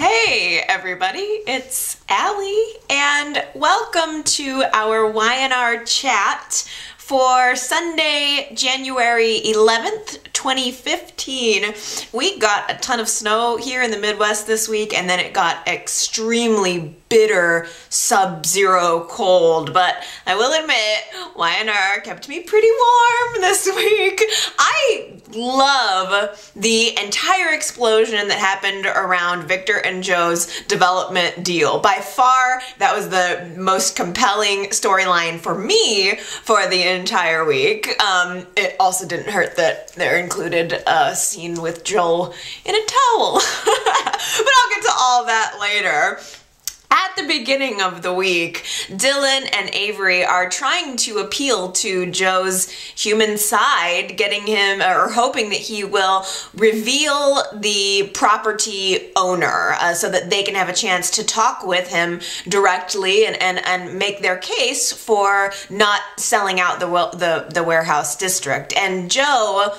Hey everybody, it's Allie and welcome to our Y&R chat for Sunday, January 11th, 2015. We got a ton of snow here in the Midwest this week, and then it got extremely bitter sub-zero cold, but I will admit Y&R kept me pretty warm this week. I love the entire explosion that happened around Victor and Joe's development deal. By far, that was the most compelling storyline for me for the entire week. It also didn't hurt that there included a scene with Joel in a towel. But I'll get to all that later. At the beginning of the week, Dylan and Avery are trying to appeal to Joe's human side, getting him, or hoping that he will reveal the property owner so that they can have a chance to talk with him directly and make their case for not selling out the warehouse district. And Joe,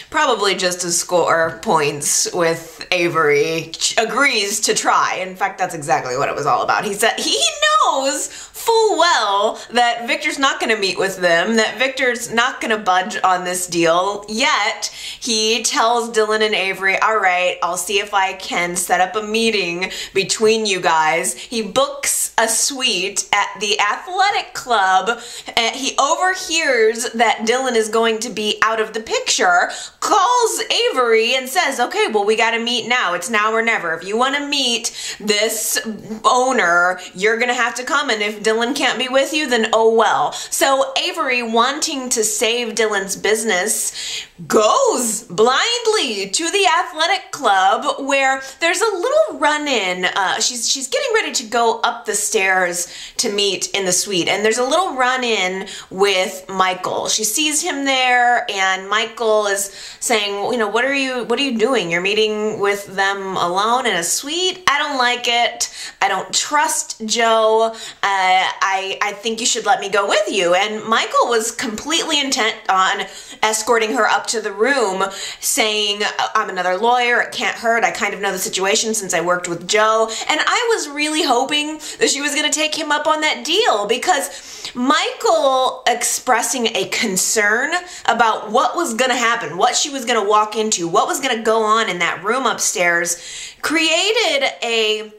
probably just to score points with Avery, agrees to try. In fact, that's exactly what it was all about. He said he knows full well that Victor's not going to meet with them, that Victor's not going to budge on this deal, yet he tells Dylan and Avery, all right, I'll see if I can set up a meeting between you guys. He books a suite at the athletic club, and he overhears that Dylan is going to be out of the picture, calls Avery and says, okay, well, we got to meet now. It's now or never. If you want to meet this owner, you're going to have to come, and if Dylan can't be with you, then oh well. So Avery, wanting to save Dylan's business, goes blindly to the athletic club where there's a little run-in. She's getting ready to go up the stairs to meet in the suite, and there's a little run-in with Michael. She sees him there, and Michael is saying, well, you know, what are you doing? You're meeting with them alone in a suite? I don't like it. I don't trust Joe. I think you should let me go with you. And Michael was completely intent on escorting her up to the room, saying, I'm another lawyer, it can't hurt, I kind of know the situation since I worked with Joe. And I was really hoping that she was going to take him up on that deal, because Michael expressing a concern about what was going to happen, what she was going to walk into, what was going to go on in that room upstairs, created a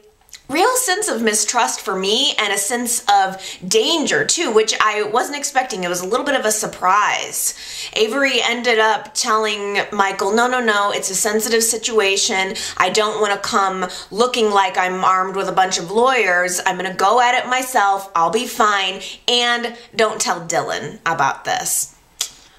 real sense of mistrust for me and a sense of danger too, which I wasn't expecting. It was a little bit of a surprise. Avery ended up telling Michael, no, it's a sensitive situation. I don't want to come looking like I'm armed with a bunch of lawyers. I'm going to go at it myself. I'll be fine. And don't tell Dylan about this.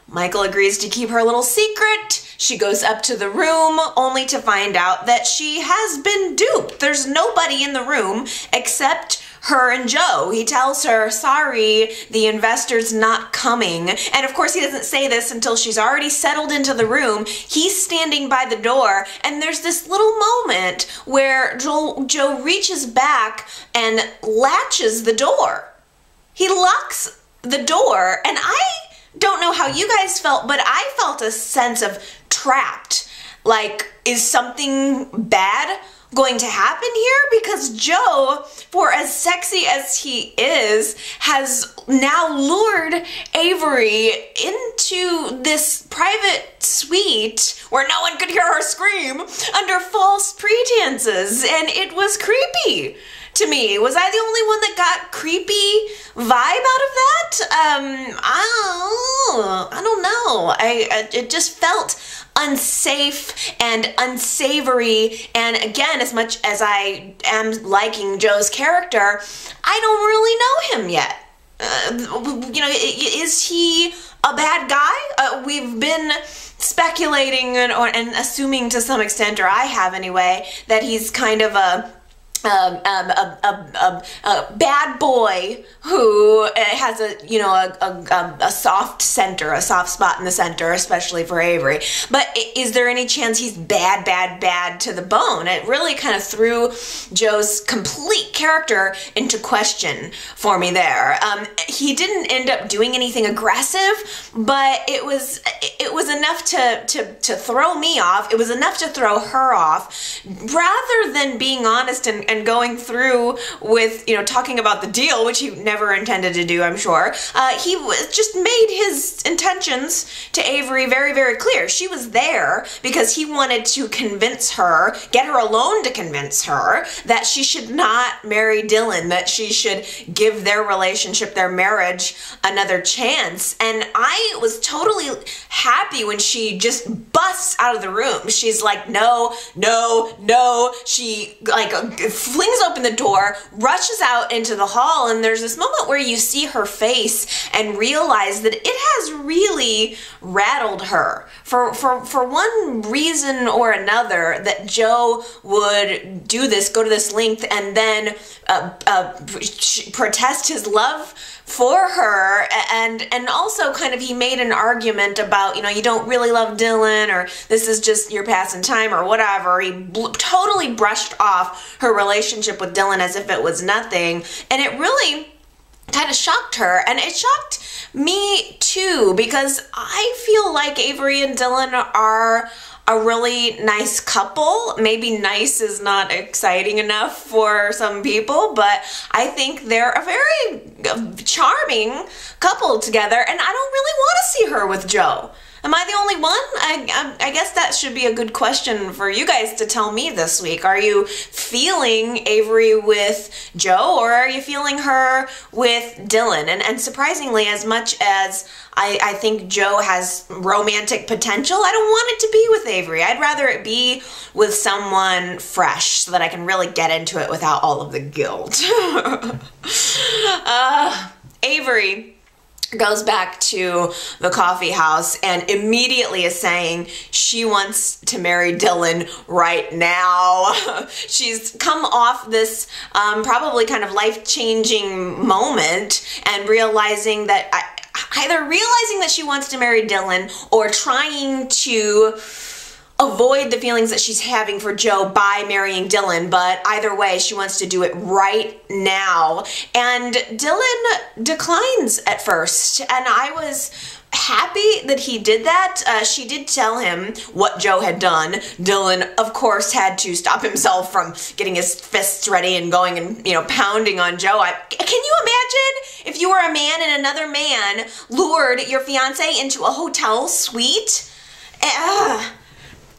Michael agrees to keep her little secret. She goes up to the room only to find out that she has been duped. There's nobody in the room except her and Joe. He tells her, sorry, the investor's not coming. And of course he doesn't say this until she's already settled into the room. He's standing by the door, and there's this little moment where Joe reaches back and latches the door. He locks the door, and I don't know how you guys felt, but I felt a sense of trapped. Like, is something bad going to happen here? Because Joe, for as sexy as he is, has now lured Avery into this private suite where no one could hear her scream under false pretenses, and it was creepy to me. Was I the only one that got creepy vibe out of that? I don't know. It just felt unsafe and unsavory, and again, as much as I am liking Joe's character, I don't really know him yet. Is he a bad guy? We've been speculating and assuming to some extent, or I have anyway, that he's kind of a a bad boy who has a soft center, a soft spot in the center, especially for Avery. But is there any chance he's bad to the bone? It really kind of threw Joe's complete character into question for me there. He didn't end up doing anything aggressive, but it was enough to throw me off. It was enough to throw her off, rather than being honest and going through with, talking about the deal, which he never intended to do, I'm sure. He just made his intentions to Avery very, very clear. She was there because he wanted to convince her, get her alone to convince her that she should not marry Dylan, that she should give their relationship, their marriage, another chance. And I was totally happy when she just busts out of the room. She's like, no. She flings open the door, rushes out into the hall, and there's this moment where you see her face and realize that it has really rattled her for one reason or another, that Joe would do this, go to this length, and then protest his love for her, and also kind of he made an argument about, you don't really love Dylan, or this is just your passing time, or whatever. He totally brushed off her relationship with Dylan as if it was nothing, and it really kind of shocked her, and it shocked me too, because I feel like Avery and Dylan are a really nice couple. Maybe nice is not exciting enough for some people, but I think they're a very charming couple together, and I don't really want to see her with Joe. Am I the only one? I guess that should be a good question for you guys to tell me this week. Are you feeling Avery with Joe, or are you feeling her with Dylan? And surprisingly, as much as I think Joe has romantic potential, I don't want it to be with Avery. I'd rather it be with someone fresh so that I can really get into it without all of the guilt. Avery goes back to the coffee house and immediately is saying she wants to marry Dylan right now. She's come off this probably kind of life-changing moment and realizing that either realizing that she wants to marry Dylan or trying to avoid the feelings that she's having for Joe by marrying Dylan, but either way, she wants to do it right now. And Dylan declines at first, and I was happy that he did that. She did tell him what Joe had done. Dylan, of course, had to stop himself from getting his fists ready and going and, pounding on Joe. Can you imagine if you were a man and another man lured your fiance into a hotel suite?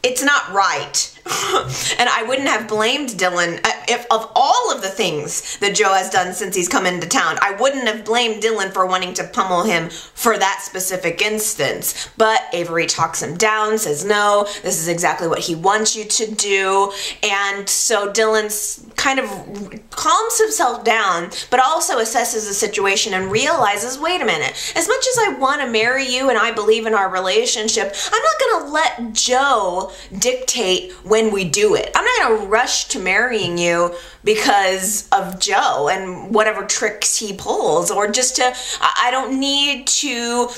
It's not right. And I wouldn't have blamed Dylan if of all of the things that Joe has done since he's come into town. I wouldn't have blamed Dylan for wanting to pummel him for that specific instance. But Avery talks him down, says no, this is exactly what he wants you to do. And so Dylan's kind of calms himself down, but also assesses the situation and realizes, wait a minute, as much as I want to marry you and I believe in our relationship, I'm not going to let Joe dictate when we do it. I'm not going to rush to marrying you because of Joe and whatever tricks he pulls, or just I don't need to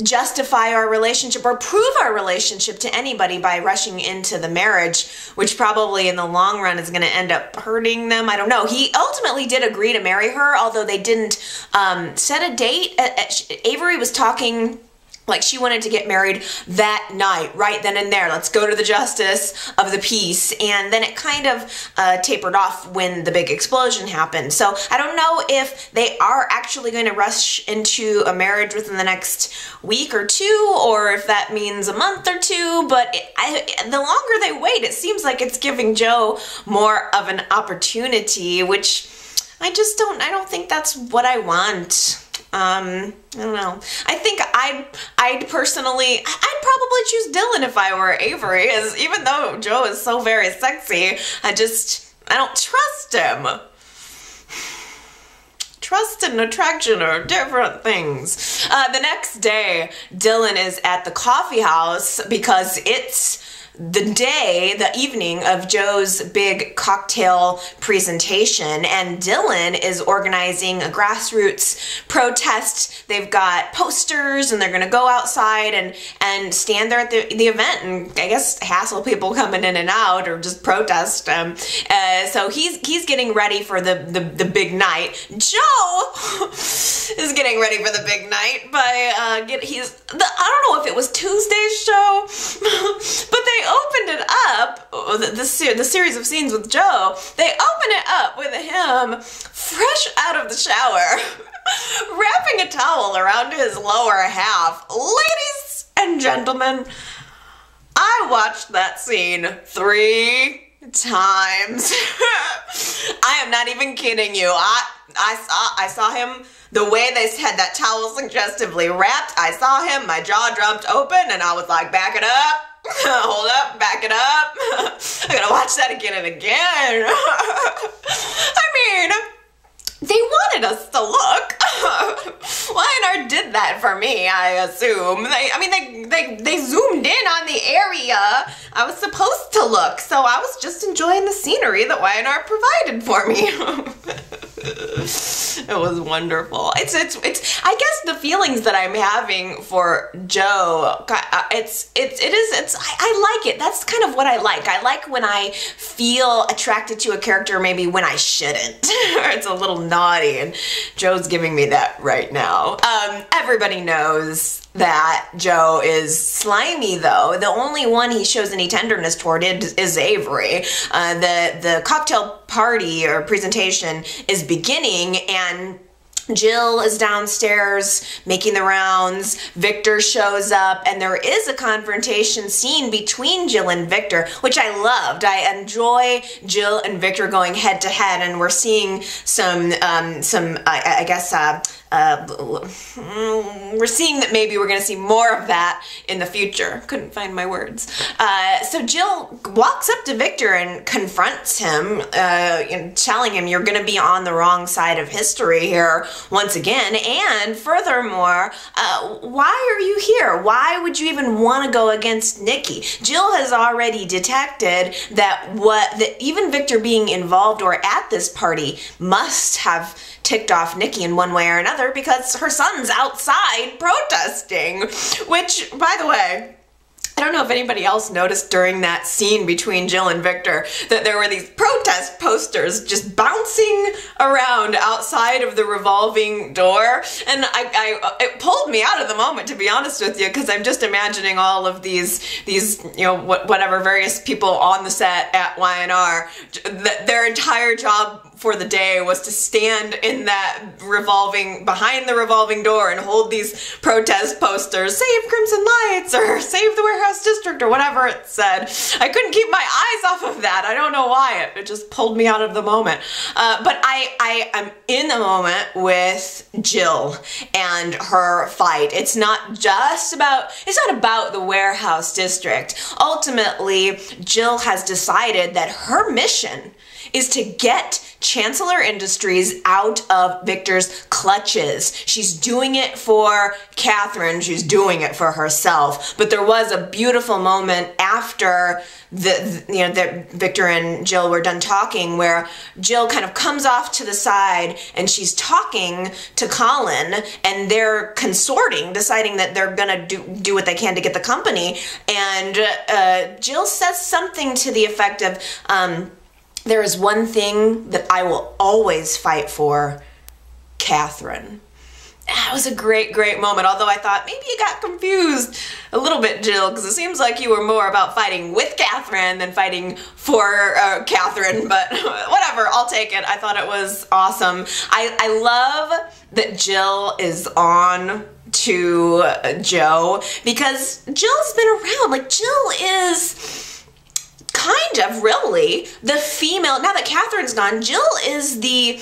justify our relationship or prove our relationship to anybody by rushing into the marriage, which probably in the long run is going to end up hurting them. I don't know. He ultimately did agree to marry her, although they didn't set a date. Avery was talking like she wanted to get married that night, right then and there. Let's go to the justice of the peace. And then it kind of tapered off when the big explosion happened. So I don't know if they are actually going to rush into a marriage within the next week or two, or if that means a month or two. But the longer they wait, it seems like it's giving Joe more of an opportunity, which I don't think that's what I want. I don't know. I think I'd personally, I'd probably choose Dylan if I were Avery, even though Joe is so very sexy, I don't trust him. Trust and attraction are different things. The next day, Dylan is at the coffee house because it's the evening of Joe's big cocktail presentation, and Dylan is organizing a grassroots protest. They've got posters and they're gonna go outside and stand there at the event and I guess hassle people coming in and out or just protest. So he's getting ready for the big night. Joe is getting ready for the big night by I don't know if it was Tuesday's show, but they opened it up, the series of scenes with Joe, they open it up with him fresh out of the shower, wrapping a towel around his lower half. Ladies and gentlemen, I watched that scene 3 times. I am not even kidding you. I saw him, the way they had that towel suggestively wrapped, I saw him, my jaw dropped open, and I was like, back it up. Hold up, back it up. I gotta watch that again and again. I mean, they wanted us to look. Y&R did that for me, I assume. They zoomed in on the area I was supposed to look, so I was just enjoying the scenery that Y&R provided for me. It was wonderful. It's I guess the feelings that I'm having for Joe, I like it. That's kind of what I like. I like when I feel attracted to a character maybe when I shouldn't. Or it's a little naughty, and Joe's giving me that right now. Everybody knows that Joe is slimy, though. The only one he shows any tenderness toward is Avery. The cocktail party or presentation is beginning, and Jill is downstairs making the rounds. Victor shows up, and there is a confrontation scene between Jill and Victor, which I loved. I enjoy Jill and Victor going head to head, and we're seeing we're seeing that maybe we're gonna see more of that in the future. Couldn't find my words. So Jill walks up to Victor and confronts him, telling him, you're gonna be on the wrong side of history here once again, and furthermore, why are you here? Why would you even want to go against Nikki? Jill has already detected that even Victor being involved or at this party must have ticked off Nikki in one way or another because her son's outside protesting, which, by the way, I don't know if anybody else noticed during that scene between Jill and Victor that there were these protest posters just bouncing around outside of the revolving door, and it pulled me out of the moment, to be honest with you, because I'm just imagining all of these whatever various people on the set at Y&R, their entire job for the day was to stand in that behind the revolving door and hold these protest posters, save Crimson Lights or save the Warehouse District or whatever it said. I couldn't keep my eyes off of that. I don't know why. It just pulled me out of the moment. But I am in the moment with Jill and her fight. It's not about the Warehouse District. Ultimately, Jill has decided that her mission is to get Chancellor Industries out of Victor's clutches. She's doing it for Catherine. She's doing it for herself. But there was a beautiful moment after Victor and Jill were done talking, where Jill kind of comes off to the side and she's talking to Colin, and they're consorting, deciding that they're gonna do what they can to get the company. And Jill says something to the effect of, there is one thing that I will always fight for, Catherine. That was a great, great moment, although I thought maybe you got confused a little bit, Jill, because it seems like you were more about fighting with Catherine than fighting for Catherine, but whatever, I'll take it. I thought it was awesome. I love that Jill is on to Joe, because Jill's been around. Like, Jill is kind of really the female, now that Catherine's gone, Jill is the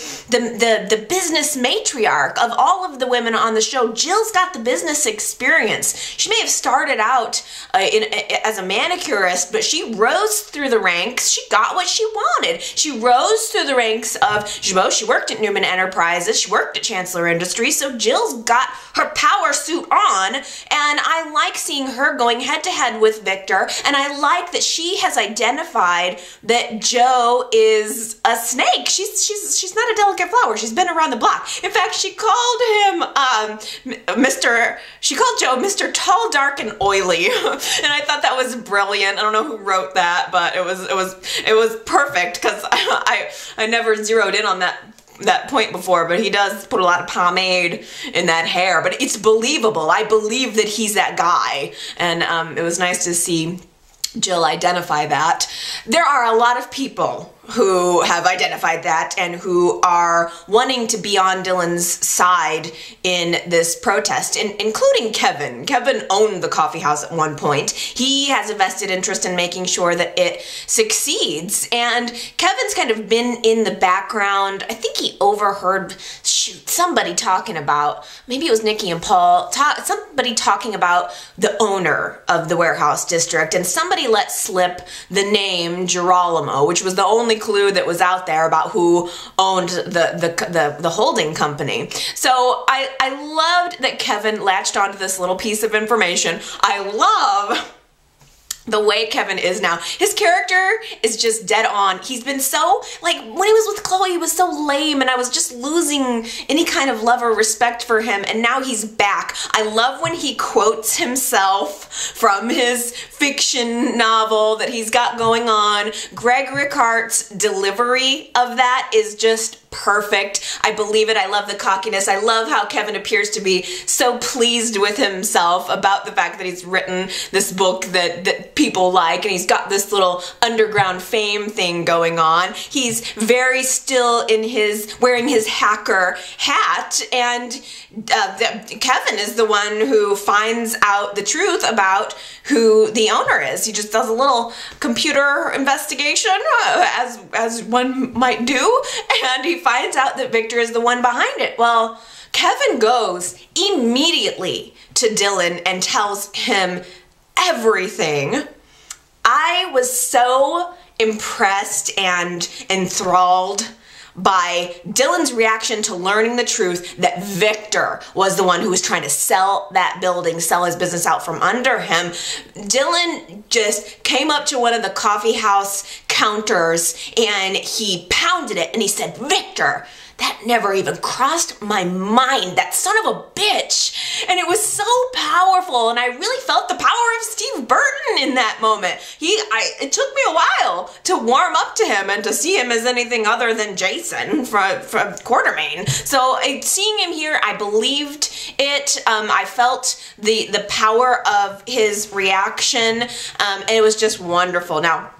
business matriarch of all of the women on the show. Jill's got the business experience. She may have started out as a manicurist, but she rose through the ranks. She got what she wanted. She rose through the ranks of, she worked at Newman Enterprises, she worked at Chancellor Industries, so Jill's got her power suit on, and I like seeing her going head to head with Victor, and I like that she has identified that Joe is a snake. She's not a delicate flower. She's been around the block. In fact, she called him she called Joe Mr. Tall, Dark, and Oily. And I thought that was brilliant. I don't know who wrote that, but it was perfect, because I never zeroed in on that point before, but he does put a lot of pomade in that hair, but it's believable. I believe that he's that guy, and it was nice to see Jill identify that. There are a lot of people who have identified that and who are wanting to be on Dylan's side in this protest, including Kevin. Kevin owned the coffee house at one point. He has a vested interest in making sure that it succeeds, and Kevin's kind of been in the background. I think he overheard somebody talking about, maybe it was Nikki and Paul, somebody talking about the owner of the warehouse district, and somebody let slip the name GERALAMO, which was the only clue that was out there about who owned the holding company. So I loved that Kevin latched onto this little piece of information. I love the way Kevin is now. His character is just dead on. He's been so, like, when he was with Chloe, he was so lame, and I was just losing any kind of love or respect for him, and now he's back. I love when he quotes himself from his fiction novel that he's got going on. Greg Rickhart's delivery of that is just perfect. I believe it. I love the cockiness. I love how Kevin appears to be so pleased with himself about the fact that he's written this book that people like, and he's got this little underground fame thing going on. He's very still in wearing his hacker hat, and Kevin is the one who finds out the truth about who the owner is. He just does a little computer investigation, as one might do, and he finds out that Victor is the one behind it. Well, Kevin goes immediately to Dylan and tells him everything. I was so impressed and enthralled by Dylan's reaction to learning the truth that Victor was the one who was trying to sell that building, sell his business out from under him. Dylan just came up to one of the coffee house counters and he pounded it and he said, "Victor, that never even crossed my mind, that son of a bitch." And it was so powerful, and I really felt the power of Steve Burton in that moment. It took me a while to warm up to him and to see him as anything other than Jason from Quartermain. So seeing him here, I believed it. I felt the power of his reaction, and it was just wonderful. Now,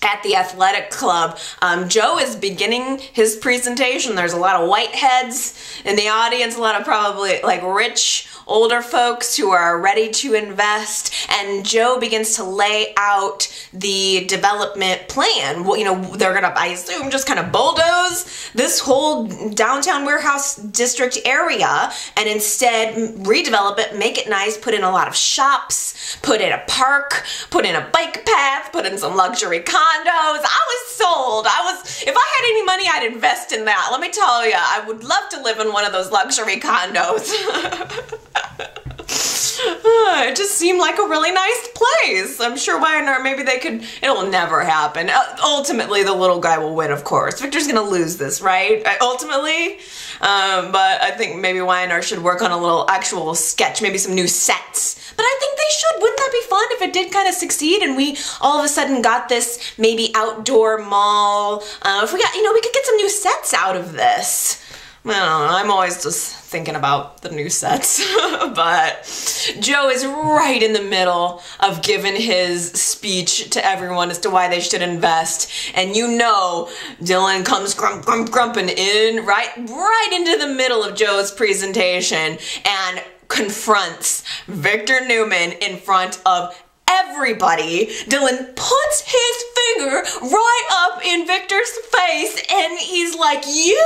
at the athletic club, Joe is beginning his presentation. There's a lot of white heads in the audience, a lot of probably like rich older folks who are ready to invest, and Joe begins to lay out the development plan. Well, you know, they're gonna, I assume, just kind of bulldoze this whole downtown warehouse district area and instead redevelop it, make it nice, put in a lot of shops, put in a park, put in a bike path, put in some luxury condos. I was sold. If I had any money, I'd invest in that. Let me tell you, I would love to live in one of those luxury condos. It just seemed like a really nice place. I'm sure Y&R, maybe they could, it'll never happen. Ultimately, the little guy will win, of course. Victor's gonna lose this, right? Ultimately. But I think maybe Y&R should work on a little actual sketch, maybe some new sets. But I think they should. Wouldn't that be fun if it did kind of succeed and we all of a sudden got this maybe outdoor mall? If we got, you know, we could get some new sets out of this. I don't know, I'm always just thinking about the new sets. But Joe is right in the middle of giving his speech to everyone as to why they should invest. And you know, Dylan comes grumping in right into the middle of Joe's presentation and confronts Victor Newman in front of everybody, Dylan puts his finger right up in Victor's face and he's like, you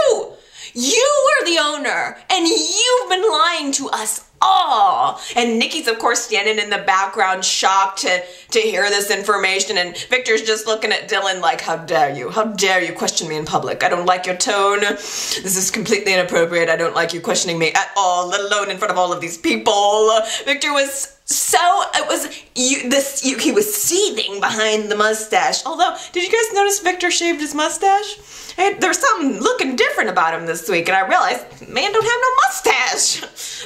are the owner and you've been lying to us all. And Nikki's of course standing in the background shocked to hear this information, and Victor's just looking at Dylan like, how dare you question me in public. I don't like your tone. This is completely inappropriate. I don't like you questioning me at all, let alone in front of all of these people. Victor was he was seething behind the mustache. Although, did you guys notice Victor shaved his mustache? There's something looking different about him this week, and I realized, man don't have no mustache.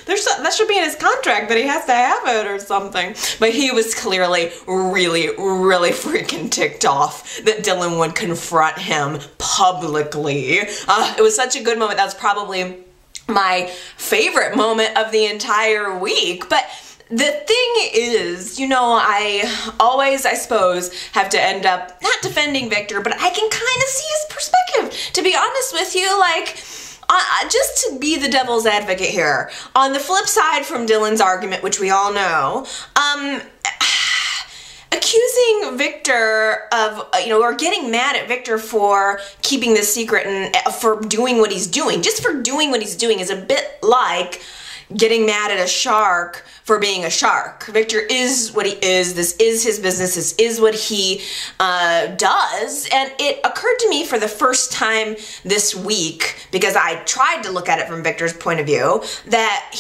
That should be in his contract that he has to have it or something. But he was clearly really, really freaking ticked off that Dylan would confront him publicly. It was such a good moment. That was probably my favorite moment of the entire week. But the thing is, you know, I always, I suppose, have to end up not defending Victor, but I can kind of see his perspective. To be honest with you, like, just to be the devil's advocate here, on the flip side from Dylan's argument, which we all know, accusing Victor of, or getting mad at Victor for keeping this secret and for doing what he's doing, just for doing what he's doing, is a bit like getting mad at a shark for being a shark. Victor is what he is. This is his business. This is what he does. And it occurred to me for the first time this week, because I tried to look at it from Victor's point of view, that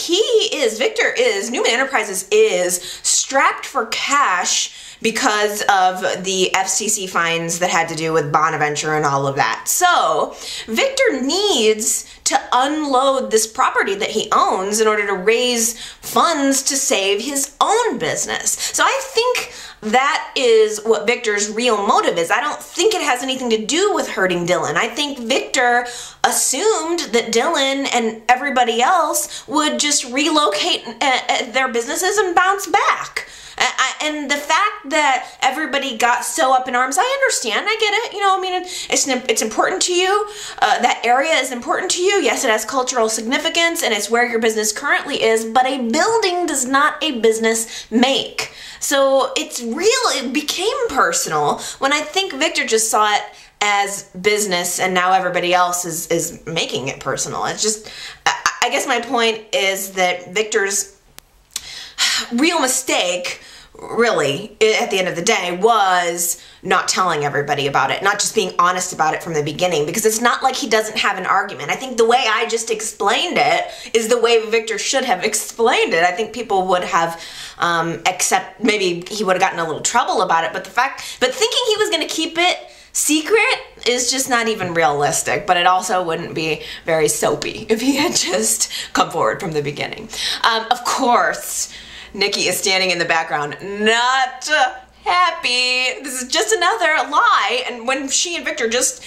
Victor is, Newman Enterprises is strapped for cash because of the FCC fines that had to do with Bonaventure and all of that. So Victor needs to unload this property that he owns in order to raise funds to save his own business. So I think that is what Victor's real motive is. I don't think it has anything to do with hurting Dylan. I think Victor assumed that Dylan and everybody else would just relocate their businesses and bounce back. And the fact that everybody got so up in arms, I understand, I get it, it's important to you, that area is important to you, yes it has cultural significance and it's where your business currently is, but a building does not a business make. So it became personal when I think Victor just saw it as business and now everybody else is making it personal. It's just, I guess my point is that Victor's real mistake, really, at the end of the day, was not telling everybody about it, not just being honest about it from the beginning, because it's not like he doesn't have an argument. I think the way I just explained it is the way Victor should have explained it. I think people would have, except maybe he would have gotten a little trouble about it, but thinking he was going to keep it secret is just not even realistic, but it also wouldn't be very soapy if he had just come forward from the beginning. Of course, Nikki is standing in the background, not happy. This is just another lie. And when she and Victor just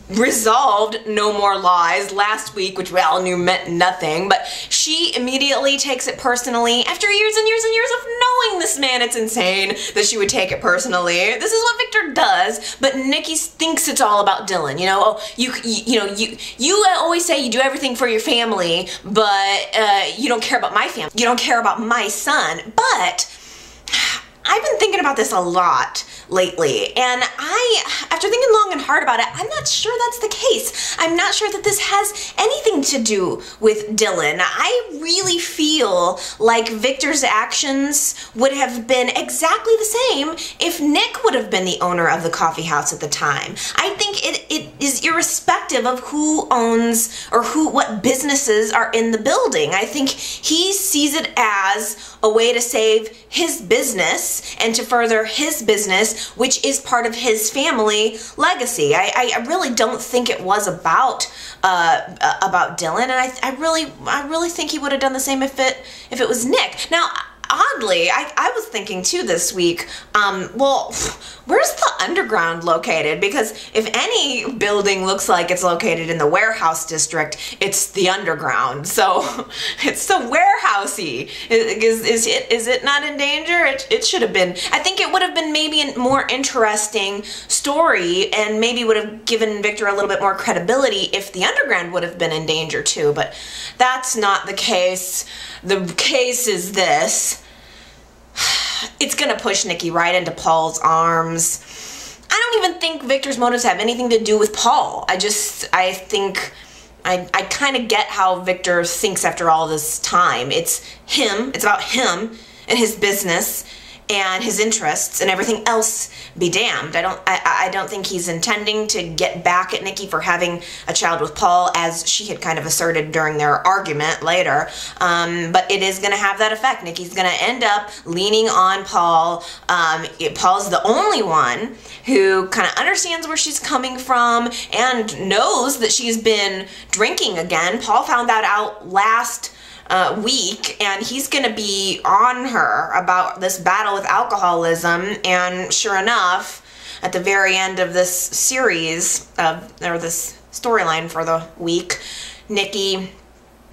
resolved no more lies last week, which we all knew meant nothing, but she immediately takes it personally after years and years and years of knowing this man. It's insane that she would take it personally. This is what Victor does, but Nikki thinks it's all about Dylan. You know, you always say you do everything for your family, but you don't care about my family. You don't care about my son. But I've been thinking about this a lot lately, and after thinking long and hard about it, I'm not sure that's the case. I'm not sure that this has anything to do with Dylan. I really feel like Victor's actions would have been exactly the same if Nick would have been the owner of the coffee house at the time. I think it is irrespective of who owns or what businesses are in the building. I think he sees it as a way to save his business and to further his business, which is part of his family legacy. I really don't think it was about Dylan, and I really think he would have done the same if it was Nick. Now, oddly, I was thinking too this week, well, where's the underground located? Because if any building looks like it's located in the warehouse district, it's the underground. So it's so warehousey. Is it not in danger? It should have been. I think it would have been maybe a more interesting story and maybe would have given Victor a little bit more credibility if the underground would have been in danger too, but that's not the case. The case is this. it's gonna push Nikki right into Paul's arms. I don't even think Victor's motives have anything to do with Paul. I think I kind of get how Victor thinks after all this time. It's him, it's about him and his business and his interests, and everything else be damned. I don't think he's intending to get back at Nikki for having a child with Paul, as she had kind of asserted during their argument later. But it is going to have that effect. Nikki's going to end up leaning on Paul. Paul's the only one who kind of understands where she's coming from and knows that she's been drinking again. Paul found that out last week, and he's gonna be on her about this battle with alcoholism. And sure enough, at the very end of this series, or this storyline for the week, Nikki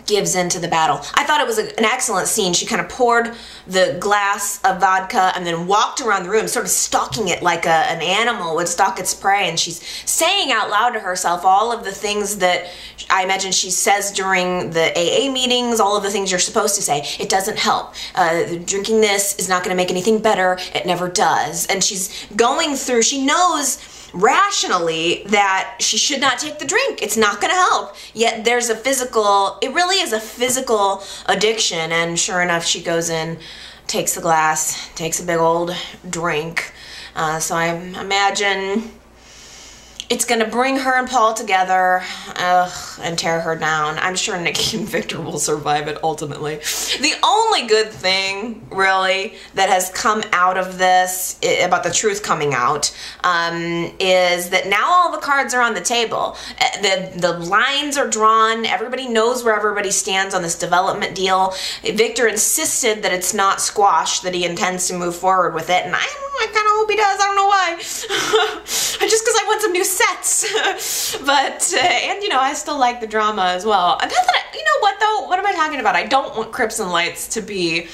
gives into the battle. I thought it was an excellent scene. She kind of poured the glass of vodka and then walked around the room, sort of stalking it like an animal would stalk its prey, and she's saying out loud to herself all of the things that I imagine she says during the AA meetings, all of the things you're supposed to say. It doesn't help. Drinking this is not going to make anything better. It never does. And she's going through, she knows rationally that she should not take the drink. It's not going to help. Yet there's a physical, it really is a physical addiction. And sure enough, she goes in, takes the glass, takes a big old drink. So I imagine it's going to bring her and Paul together and tear her down. I'm sure Nikki and Victor will survive it ultimately. The only good thing, really, that has come out of this, about the truth coming out, is that now all the cards are on the table. The lines are drawn. Everybody knows where everybody stands on this development deal. Victor insisted that it's not squashed, that he intends to move forward with it, and I kind of hope he does. I don't know why. Just because I want some new sets. But, and you know, I still like the drama as well. And not that you know what though? What am I talking about? I don't want Crips and Lights to be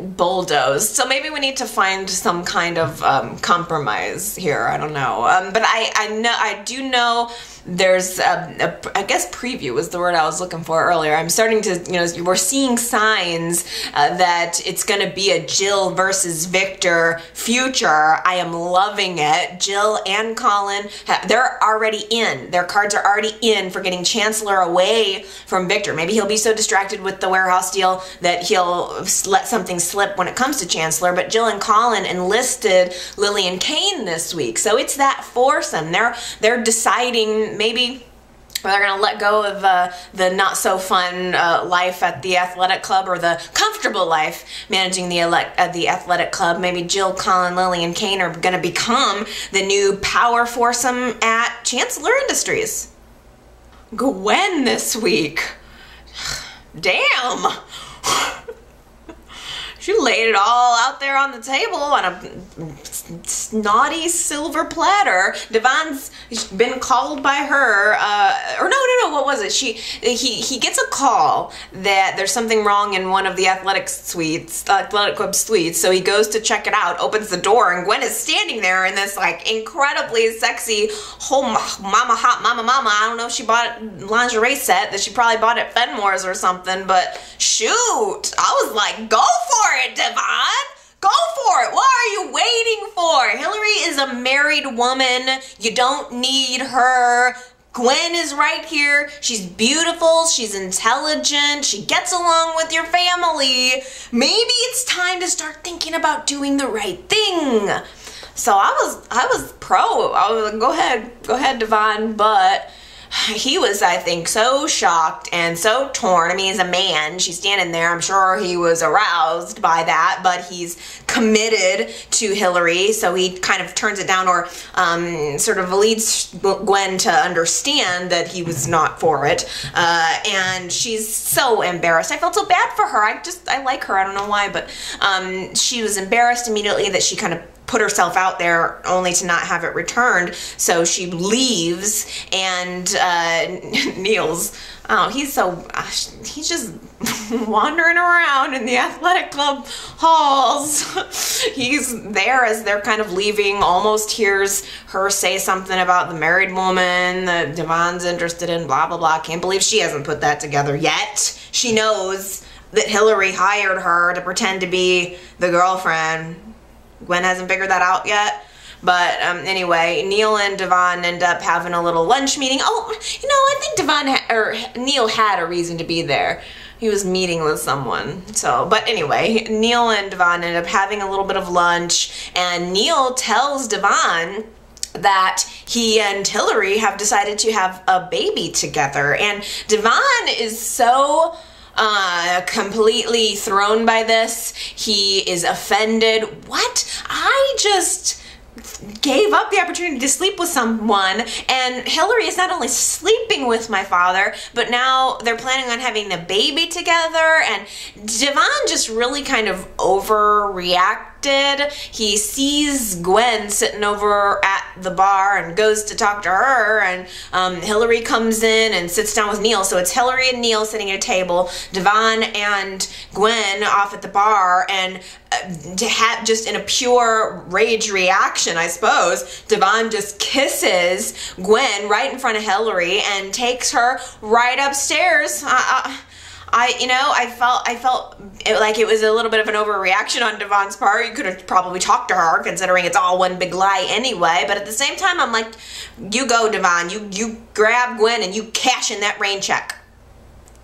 bulldozed. So maybe we need to find some kind of compromise here. I don't know. But I do know there's I guess preview is the word I was looking for earlier. I'm starting to, you know, we're seeing signs that it's going to be a Jill versus Victor future. I am loving it. Jill and Colin, they're already in. Their cards are already in for getting Chancellor away from Victor. Maybe he'll be so distracted with the warehouse deal that he'll let something slip when it comes to Chancellor. But Jill and Colin enlisted Lily and Kane this week. So it's that foursome. They're deciding maybe they're going to let go of the not-so-fun life at the athletic club, or the comfortable life managing the athletic club. Maybe Jill, Colin, Lily, and Kane are going to become the new power foursome at Chancellor Industries. Gwen this week. Damn. She laid it all out there on the table on a snotty silver platter. Devon's been called by her, or no, what was it? He gets a call that there's something wrong in one of the athletic club suites, so he goes to check it out, opens the door, and Gwen is standing there in this like incredibly sexy hot mama. I don't know if she bought a lingerie set that she probably bought at Fenmore's or something, but shoot, I was like, go for it, Devon. Go for it. What are you waiting for? Hilary is a married woman. You don't need her. Gwen is right here. She's beautiful. She's intelligent. She gets along with your family. Maybe it's time to start thinking about doing the right thing. So I was pro. I was like, go ahead, Devon, but he was, I think, so shocked and so torn. I mean, he's a man. She's standing there. I'm sure he was aroused by that, but he's committed to Hilary, so he kind of turns it down, or sort of leads Gwen to understand that he was not for it. And she's so embarrassed. I felt so bad for her. I like her. I don't know why, but she was embarrassed immediately that she kind of put herself out there only to not have it returned. So she leaves, and Neil's, he's just wandering around in the athletic club halls. He's there as they're kind of leaving, almost hears her say something about the married woman that Devon's interested in, blah, blah, blah. Can't believe she hasn't put that together yet. She knows that Hilary hired her to pretend to be the girlfriend. Gwen hasn't figured that out yet. But anyway, Neil and Devon end up having a little lunch meeting. Oh, you know, I think Neil had a reason to be there. He was meeting with someone. So, but anyway, Neil and Devon end up having a little bit of lunch, and Neil tells Devon that he and Hilary have decided to have a baby together. And Devon is so completely thrown by this. He is offended. What? I just gave up the opportunity to sleep with someone, and Hilary is not only sleeping with my father, but now they're planning on having a baby together. And Devon just really kind of overreacted. He sees Gwen sitting over at the bar and goes to talk to her, and Hilary comes in and sits down with Neil. So it's Hilary and Neil sitting at a table, Devon and Gwen off at the bar, and to have just in a pure rage reaction, I suppose, Devon just kisses Gwen right in front of Hilary and takes her right upstairs. I felt like it was a little bit of an overreaction on Devon's part. You could have probably talked to her, considering it's all one big lie anyway. But at the same time, I'm like, you go, Devon. You grab Gwen and you cash in that rain check.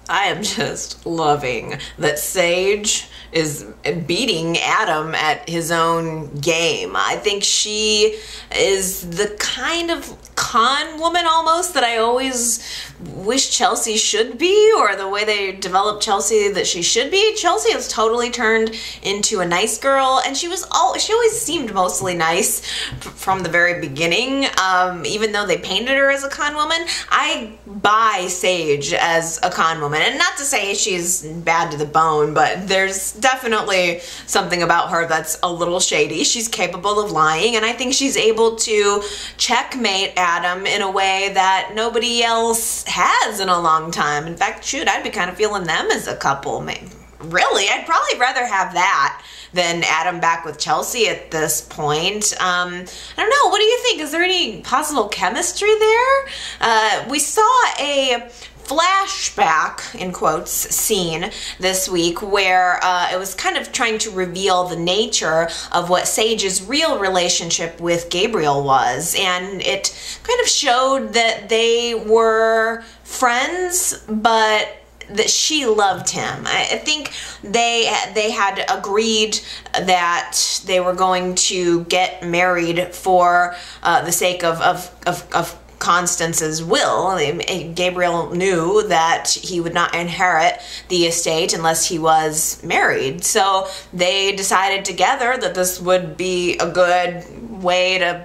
I am just loving that Sage is beating Adam at his own game. I think she is the kind of con woman almost that I always wish Chelsea should be, or the way they developed Chelsea that she should be. Chelsea has totally turned into a nice girl, and she always seemed mostly nice from the very beginning. Even though they painted her as a con woman, I buy Sage as a con woman. And not to say she's bad to the bone, but there's definitely something about her that's a little shady. She's capable of lying, and I think she's able to checkmate Adam in a way that nobody else has in a long time. In fact, shoot, I'd be kind of feeling them as a couple. Really, I'd probably rather have that than Adam back with Chelsea at this point. I don't know, what do you think? Is there any possible chemistry there? We saw a flashback, in quotes, scene this week where it was kind of trying to reveal the nature of what Sage's real relationship with Gabriel was, and it kind of showed that they were friends, but that she loved him. I think they had agreed that they were going to get married for the sake of Constance's will. Gabriel knew that he would not inherit the estate unless he was married. So they decided together that this would be a good way to,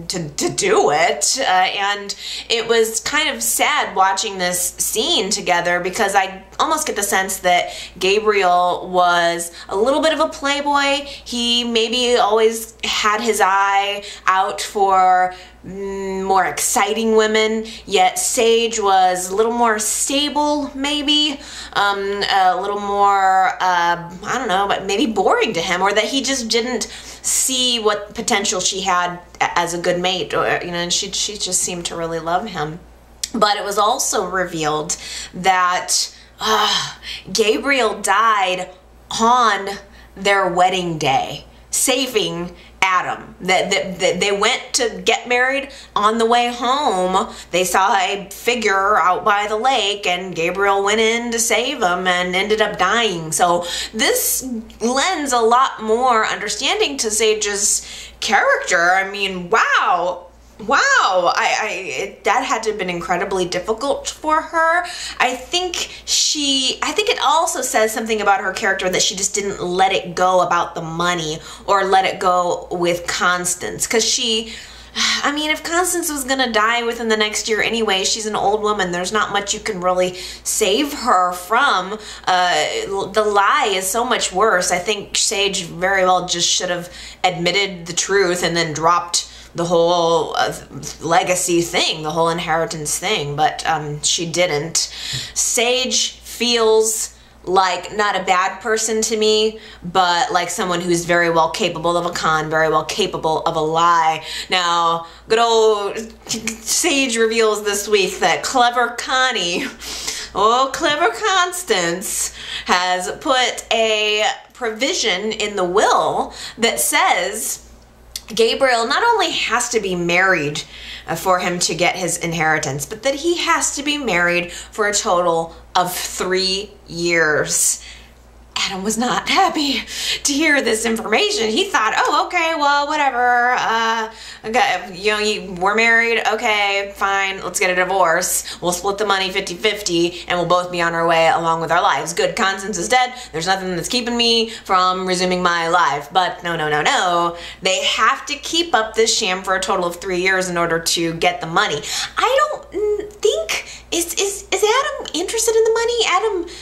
to do it. And it was kind of sad watching this scene together, because I almost get the sense that Gabriel was a little bit of a playboy. He maybe always had his eye out for more exciting women, yet Sage was a little more stable, maybe, a little more, I don't know, but maybe boring to him, or that he just didn't see what potential she had as a good mate, or, and she just seemed to really love him. But it was also revealed that Gabriel died on their wedding day, saving Adam. That they went to get married. On the way home, they saw a figure out by the lake, and Gabriel went in to save him and ended up dying. So this lends a lot more understanding to Sage's character. I mean, wow. That had to have been incredibly difficult for her. I think it also says something about her character that she just didn't let it go about the money, or let it go with Constance. Because if Constance was gonna die within the next year anyway, she's an old woman. There's not much you can really save her from. The lie is so much worse. I think Sage very well just should have admitted the truth and then dropped the whole legacy thing, the whole inheritance thing, but she didn't. Sage feels like not a bad person to me, but like someone who's very well capable of a con, very well capable of a lie. Now, good old Sage reveals this week that clever Connie, oh, clever Constance, has put a provision in the will that says Gabriel not only has to be married for him to get his inheritance, but that he has to be married for a total of 3 years. Adam was not happy to hear this information. He thought, oh, okay, well, whatever. Okay, we're married. Okay, fine. Let's get a divorce. We'll split the money 50-50, and we'll both be on our way along with our lives. Good. Constance is dead. There's nothing that's keeping me from resuming my life. But no, no, no, no. They have to keep up this sham for a total of 3 years in order to get the money. I don't think, is Adam interested in the money? Adam,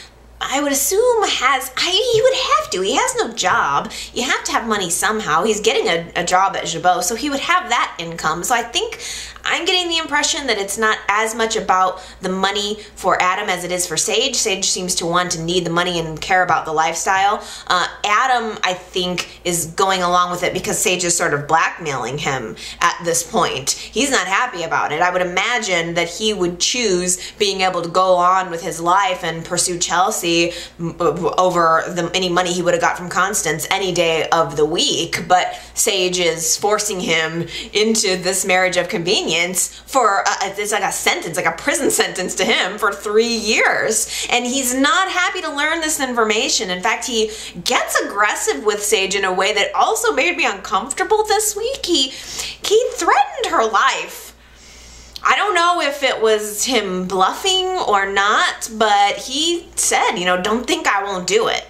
I would assume he would have to. He has no job. You have to have money somehow. He's getting a job at Jabot, so he would have that income. So I think I'm getting the impression that it's not as much about the money for Adam as it is for Sage. Sage seems to want to need the money and care about the lifestyle. Adam, I think, is going along with it because Sage is sort of blackmailing him at this point. He's not happy about it. I would imagine that he would choose being able to go on with his life and pursue Chelsea over any money he would have got from Constance any day of the week. But Sage is forcing him into this marriage of convenience for it's like a sentence, like a prison sentence to him for 3 years, and he's not happy to learn this information. In fact, he gets aggressive with Sage in a way that also made me uncomfortable this week. He threatened her life. I don't know if it was him bluffing or not, but he said, don't think I won't do it.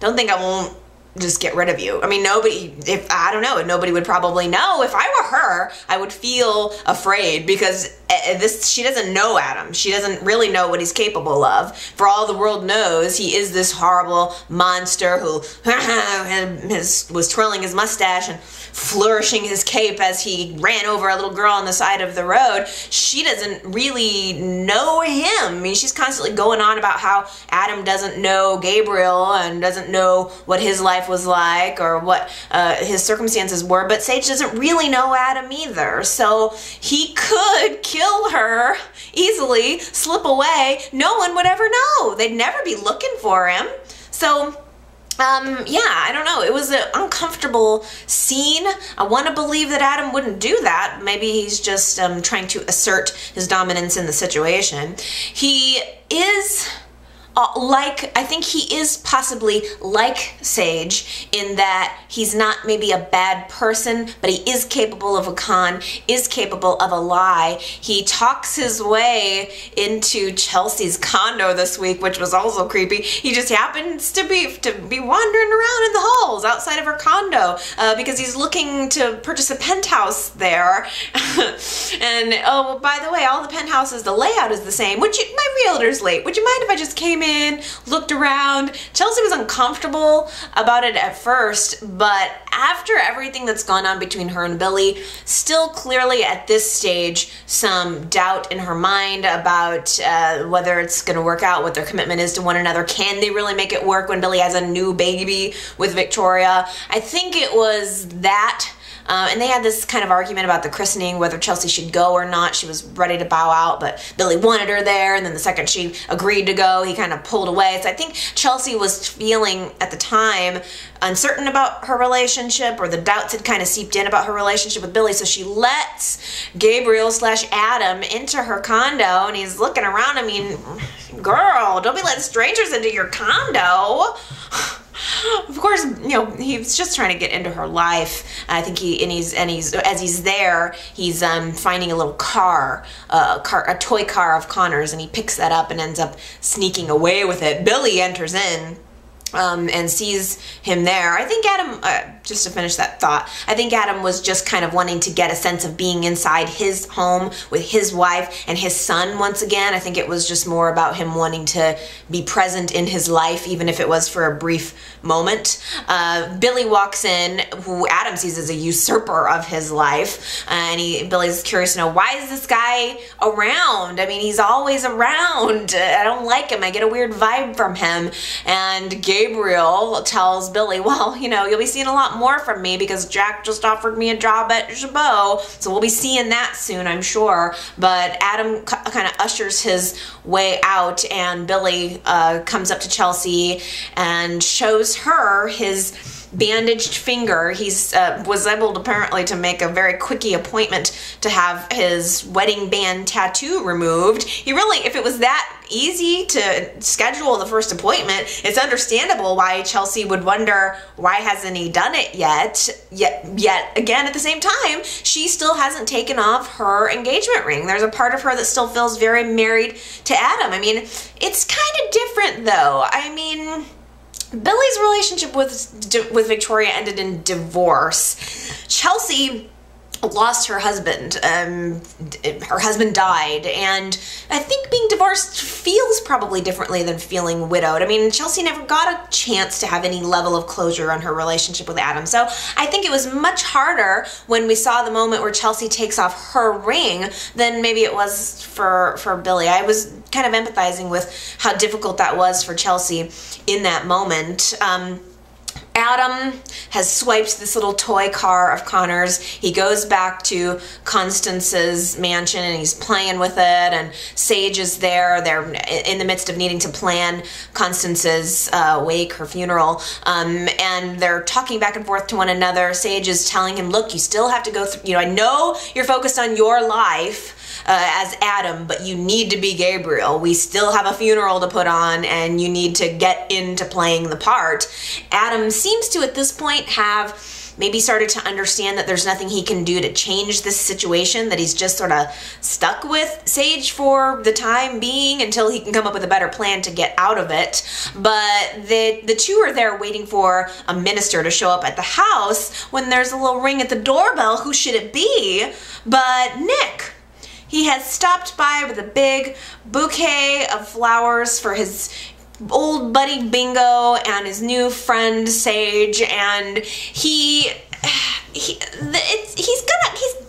Don't think I won't just get rid of you. I mean, nobody would probably know. If I were her, I would feel afraid because she doesn't know Adam. She doesn't really know what he's capable of. For all the world knows, he is this horrible monster who was twirling his mustache and flourishing his cape as he ran over a little girl on the side of the road. She doesn't really know him. I mean, she's constantly going on about how Adam doesn't know Gabriel and doesn't know what his life was like or what his circumstances were, but Sage doesn't really know Adam either. So he could kill her easily, slip away. No one would ever know. They'd never be looking for him. So yeah, I don't know. It was an uncomfortable scene. I want to believe that Adam wouldn't do that. Maybe he's just trying to assert his dominance in the situation. He is I think he is possibly like Sage in that he's not maybe a bad person, but he is capable of a con, is capable of a lie. He talks his way into Chelsea's condo this week, which was also creepy. He just happens to be wandering around in the halls outside of her condo because he's looking to purchase a penthouse there. And oh, by the way, all the penthouses, the layout is the same. My realtor's late. Would you mind if I just came in, looked around? Chelsea was uncomfortable about it at first, but after everything that's gone on between her and Billy, still clearly at this stage some doubt in her mind about whether it's going to work out, what their commitment is to one another. Can they really make it work when Billy has a new baby with Victoria? I think it was that. And they had this kind of argument about the christening, whether Chelsea should go or not. She was ready to bow out, but Billy wanted her there, and then the second she agreed to go, he kind of pulled away. So I think Chelsea was feeling, at the time, uncertain about her relationship, or the doubts had kind of seeped in about her relationship with Billy, so she lets Gabriel/Adam into her condo, and he's looking around. I mean, girl, don't be letting strangers into your condo. Of course, he's just trying to get into her life. I think he's as he's there, he's finding a little car, a toy car of Connor's, and he picks that up and ends up sneaking away with it. Billy enters in and sees him there. I think Adam, just to finish that thought, I think Adam was just kind of wanting to get a sense of being inside his home with his wife and his son once again. I think it was just more about him wanting to be present in his life, even if it was for a brief moment. Billy walks in, who Adam sees as a usurper of his life, and Billy's curious to know, why is this guy around? I mean, he's always around. I don't like him. I get a weird vibe from him. And Gabriel tells Billy, well, you'll be seeing a lot want more from me because Jack just offered me a job at Chabot. So we'll be seeing that soon, I'm sure. But Adam kind of ushers his way out, and Billy comes up to Chelsea and shows her his bandaged finger. He's was able apparently to make a very quickie appointment to have his wedding band tattoo removed. He really, if it was that easy to schedule the first appointment, it's understandable why Chelsea would wonder, why hasn't he done it yet again, at the same time, she still hasn't taken off her engagement ring. There's a part of her that still feels very married to Adam. I mean, it's kind of different though. I mean, Billy's relationship with Victoria ended in divorce. Chelsea lost her husband. Her husband died, and I think being divorced feels probably differently than feeling widowed. I mean, Chelsea never got a chance to have any level of closure on her relationship with Adam, so I think it was much harder when we saw the moment where Chelsea takes off her ring than maybe it was for Billy. I was kind of empathizing with how difficult that was for Chelsea in that moment. Adam has swiped this little toy car of Connor's. He goes back to Constance's mansion and he's playing with it, and Sage is there. They're in the midst of needing to plan Constance's wake, her funeral, and they're talking back and forth to one another. Sage is telling him, look, you still have to go through, you know, I know you're focused on your life as Adam, but you need to be Gabriel. We still have a funeral to put on, and you need to get into playing the part. Adam seems to, at this point, have maybe started to understand that there's nothing he can do to change this situation, that he's just sort of stuck with Sage for the time being until he can come up with a better plan to get out of it. But the two are there waiting for a minister to show up at the house when there's a little ring at the doorbell. Who should it be but Nick? He has stopped by with a big bouquet of flowers for his old buddy Bingo and his new friend Sage, and he's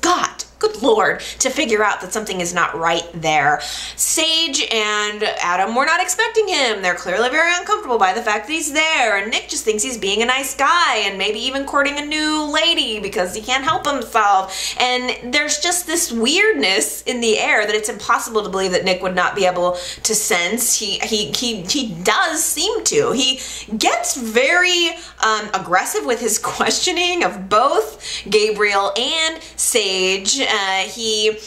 got, good Lord, to figure out that something is not right there. Sage and Adam were not expecting him. They're clearly very uncomfortable by the fact that he's there, and Nick just thinks he's being a nice guy and maybe even courting a new lady because he can't help himself. And there's just this weirdness in the air that it's impossible to believe that Nick would not be able to sense. He does seem to. He gets very aggressive with his questioning of both Gabriel and Sage. He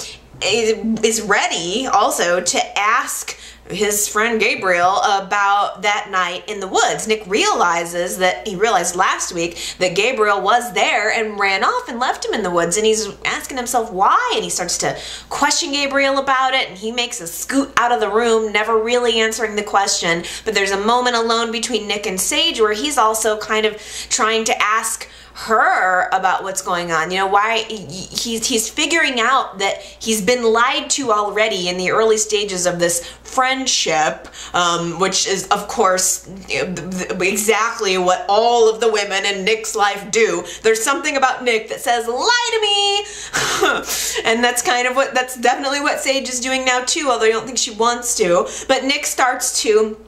is ready also to ask his friend Gabriel about that night in the woods. Nick realizes that he realized last week that Gabriel was there and ran off and left him in the woods, and he's asking himself why, and he starts to question Gabriel about it, and he makes a scoot out of the room, never really answering the question. But there's a moment alone between Nick and Sage where he's also kind of trying to ask her about what's going on. You know, why he's figuring out that he's been lied to already in the early stages of this friendship, which is, of course, exactly what all of the women in Nick's life do. There's something about Nick that says, lie to me. And that's definitely what Sage is doing now too, although I don't think she wants to. But Nick starts to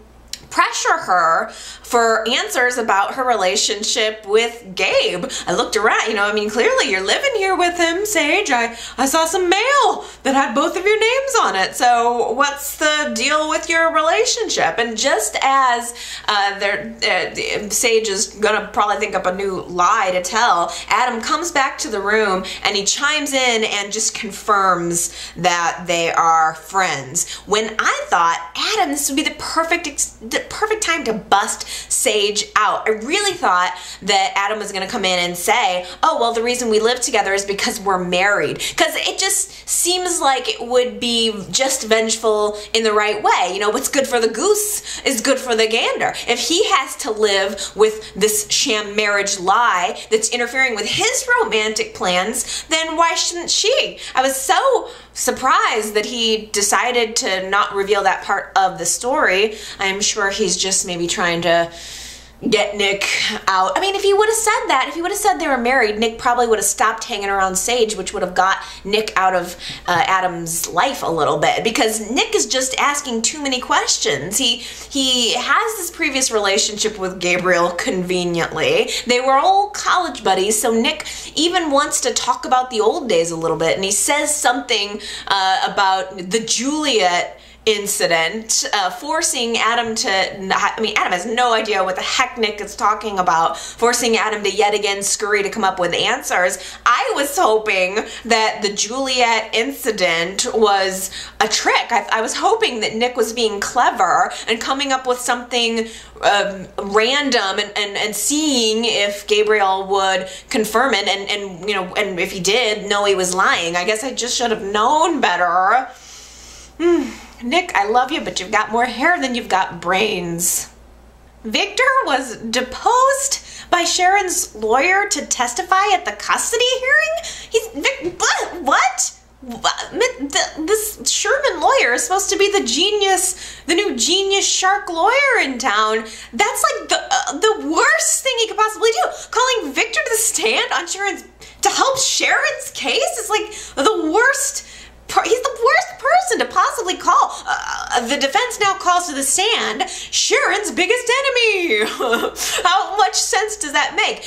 pressure her for answers about her relationship with Gabe. I looked around, you know, I mean, clearly you're living here with him, Sage. I saw some mail that had both of your names on it. So what's the deal with your relationship? And just as Sage is gonna probably think up a new lie to tell, Adam comes back to the room and he chimes in and just confirms that they are friends. When I thought, Adam, this would be the perfect time to bust Sage out. I really thought that Adam was going to come in and say, oh, well, the reason we live together is because we're married. Because it just seems like it would be just vengeful in the right way. You know, what's good for the goose is good for the gander. If he has to live with this sham marriage lie that's interfering with his romantic plans, then why shouldn't she? I was so surprised that he decided to not reveal that part of the story. I'm sure he's just maybe trying to get Nick out. I mean, if he would have said that, if he would have said they were married, Nick probably would have stopped hanging around Sage, which would have got Nick out of Adam's life a little bit, because Nick is just asking too many questions. He has this previous relationship with Gabriel conveniently. They were old college buddies, so Nick even wants to talk about the old days a little bit, and he says something about the Juliette incident, forcing Adam to, I mean, Adam has no idea what the heck Nick is talking about, forcing Adam to yet again scurry to come up with answers. I was hoping that the Juliette incident was a trick. I was hoping that Nick was being clever and coming up with something random and seeing if Gabriel would confirm it, and you know, and if he did, know he was lying. I guess I just should have known better. Nick, I love you, but you've got more hair than you've got brains. Victor was deposed by Sharon's lawyer to testify at the custody hearing? What? This Sherman lawyer is supposed to be the new genius shark lawyer in town. That's like the worst thing he could possibly do. Calling Victor to the stand on to help Sharon's case is like the worst. He's the worst person to possibly call. The defense now calls to the stand Sharon's biggest enemy. How much sense does that make?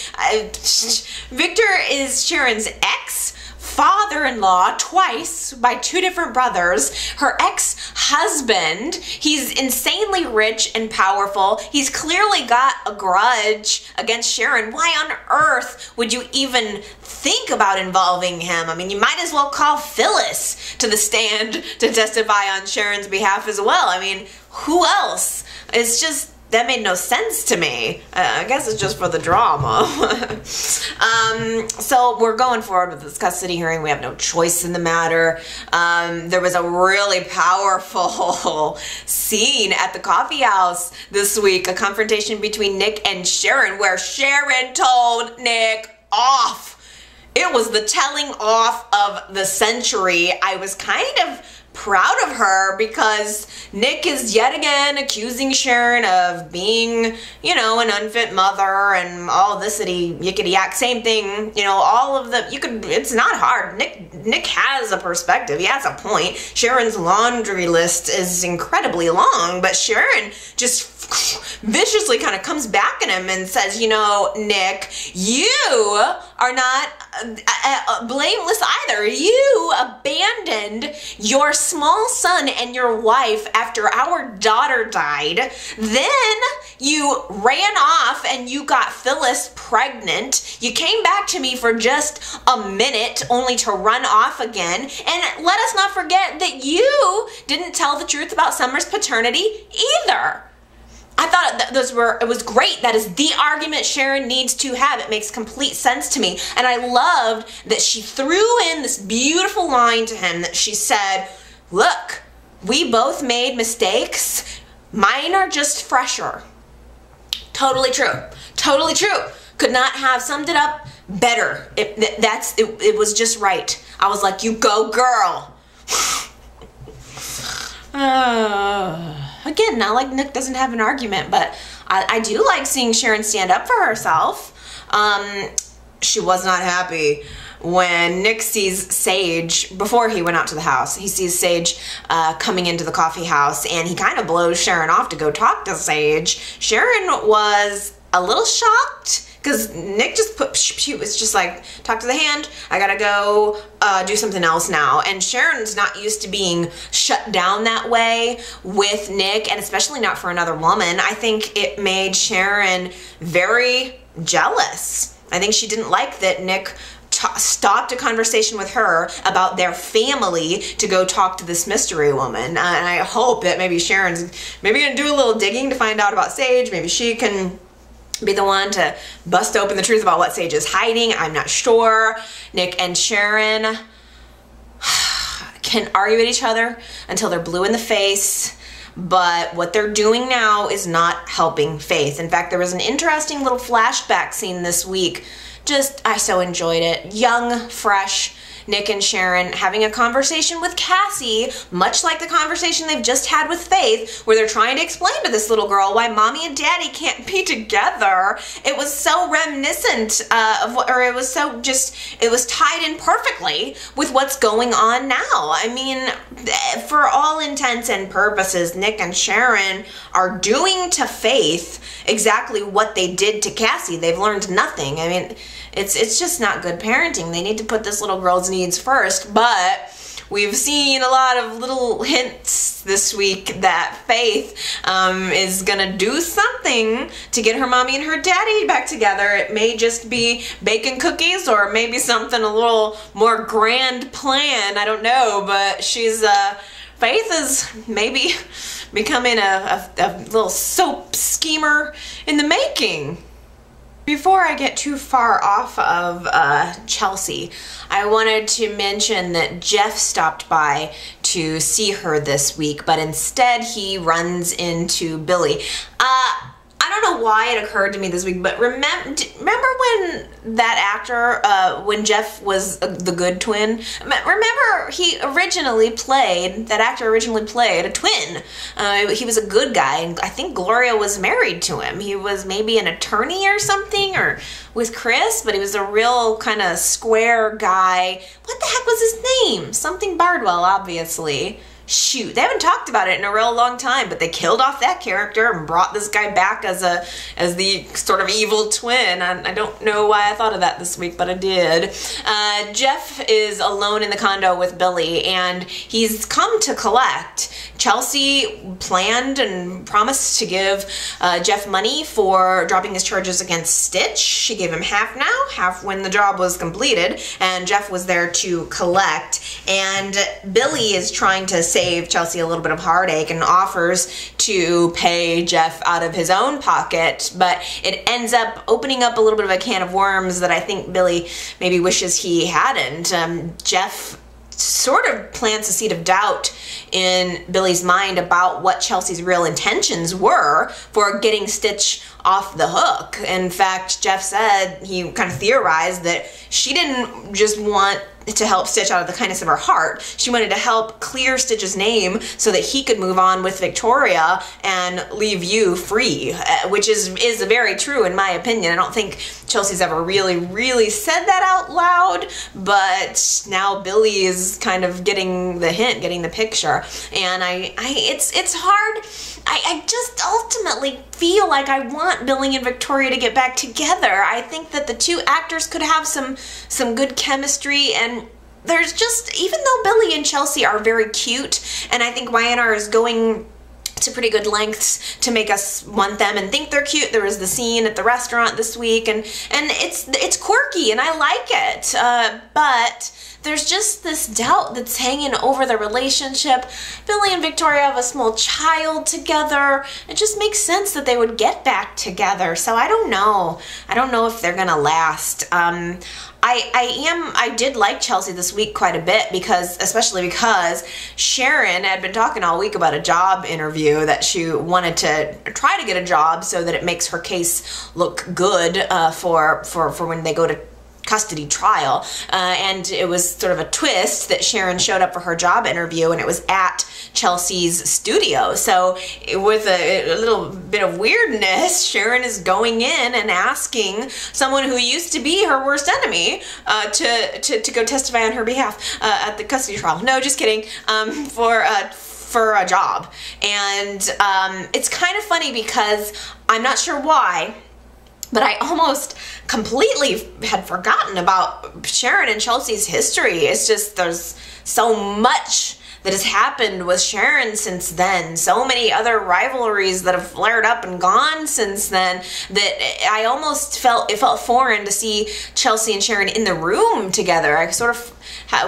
Victor is Sharon's ex, father-in-law twice by two different brothers, her ex-husband. He's insanely rich and powerful. He's clearly got a grudge against Sharon. Why on earth would you even think about involving him? I mean, you might as well call Phyllis to the stand to testify on Sharon's behalf as well. I mean, who else? It's just, that made no sense to me. I guess it's just for the drama. So we're going forward with this custody hearing. We have no choice in the matter. There was a really powerful scene at the coffee house this week, a confrontation between Nick and Sharon, where Sharon told Nick off. It was the telling off of the century. I was kind of proud of her because Nick is yet again accusing Sharon of being, you know, an unfit mother and all this yickety yak, same thing, you know, all of the, it's not hard. Nick has a perspective. He has a point. Sharon's laundry list is incredibly long, but Sharon just viciously kind of comes back at him and says, you know, Nick, you are not blameless either. You abandoned your small son and your wife after our daughter died. Then you ran off and you got Phyllis pregnant. You came back to me for just a minute only to run off again. And let us not forget that you didn't tell the truth about Summer's paternity either. I thought it was great. That is the argument Sharon needs to have. It makes complete sense to me. And I loved that she threw in this beautiful line to him that she said, look, we both made mistakes. Mine are just fresher. Totally true. Totally true. Could not have summed it up better. It was just right. I was like, you go girl. Again, not like Nick doesn't have an argument, but I do like seeing Sharon stand up for herself. She was not happy when Nick sees Sage, before he went out to the house, he sees Sage coming into the coffee house, and he kind of blows Sharon off to go talk to Sage. Sharon was a little shocked because Nick she was just like, talk to the hand, I gotta go do something else now. And Sharon's not used to being shut down that way with Nick, and especially not for another woman. I think it made Sharon very jealous. I think she didn't like that Nick stopped a conversation with her about their family to go talk to this mystery woman. And I hope that maybe Sharon's gonna do a little digging to find out about Sage. Maybe she can be the one to bust open the truth about what Sage is hiding. I'm not sure. Nick and Sharon can argue at each other until they're blue in the face, but what they're doing now is not helping Faith. In fact, there was an interesting little flashback scene this week. I so enjoyed it. Young, fresh Nick and Sharon having a conversation with Cassie, much like the conversation they've just had with Faith, where they're trying to explain to this little girl why mommy and daddy can't be together. It was so reminiscent of what, or it was so just, it was tied in perfectly with what's going on now. I mean, for all intents and purposes, Nick and Sharon are doing to Faith exactly what they did to Cassie. They've learned nothing. I mean, it's just not good parenting. They need to put this little girl's needs first, but we've seen a lot of little hints this week that Faith is gonna do something to get her mommy and her daddy back together. It may just be baking cookies, or maybe something a little more grand plan. I don't know, but she's Faith is maybe becoming a little soap schemer in the making. Before I get too far off of Chelsea, I wanted to mention that Jeff stopped by to see her this week, but instead he runs into Billy. I don't know why it occurred to me this week, but remember when that actor, when Jeff was the good twin? Remember that actor originally played a twin. He was a good guy, and I think Gloria was married to him. He was maybe an attorney or something, or with Chris, but he was a real kind of square guy. What the heck was his name? Something Bardwell, obviously. Shoot, they haven't talked about it in a real long time, but they killed off that character and brought this guy back as the sort of evil twin. I don't know why I thought of that this week, but I did. Jeff is alone in the condo with Billy, and he's come to collect. Chelsea planned and promised to give Jeff money for dropping his charges against Stitch. She gave him half now, half when the job was completed, and Jeff was there to collect. And Billy is trying to save Chelsea a little bit of heartache and offers to pay Jeff out of his own pocket, but it ends up opening up a little bit of a can of worms that I think Billy maybe wishes he hadn't. Jeff sort of plants a seed of doubt in Billy's mind about what Chelsea's real intentions were for getting Stitch off the hook. In fact, Jeff said, he kind of theorized that she didn't just want to help Stitch out of the kindness of her heart. She wanted to help clear Stitch's name so that he could move on with Victoria and leave you free, which is very true in my opinion. I don't think Chelsea's ever really said that out loud, but now Billy is kind of getting the hint, getting the picture, and it's hard. I just ultimately feel like I want Billy and Victoria to get back together. I think that the two actors could have some good chemistry, and there's just, even though Billy and Chelsea are very cute, and I think YNR is going to pretty good lengths to make us want them and think they're cute. There was the scene at the restaurant this week, and it's quirky and I like it, but there's just this doubt that's hanging over the relationship. Billy and Victoria have a small child together. It just makes sense that they would get back together. So I don't know. I don't know if they're gonna last. I did like Chelsea this week quite a bit, especially because Sharon had been talking all week about a job interview, that she wanted to try to get a job so that it makes her case look good for when they go to custody trial, and it was sort of a twist that Sharon showed up for her job interview and it was at Chelsea's studio. So with a little bit of weirdness, Sharon is going in and asking someone who used to be her worst enemy to go testify on her behalf at the custody trial. No, just kidding. For a job. And it's kind of funny because I'm not sure why, but I almost completely had forgotten about Sharon and Chelsea's history. It's just, there's so much that has happened with Sharon since then. So many other rivalries that have flared up and gone since then that I almost felt foreign to see Chelsea and Sharon in the room together. I sort of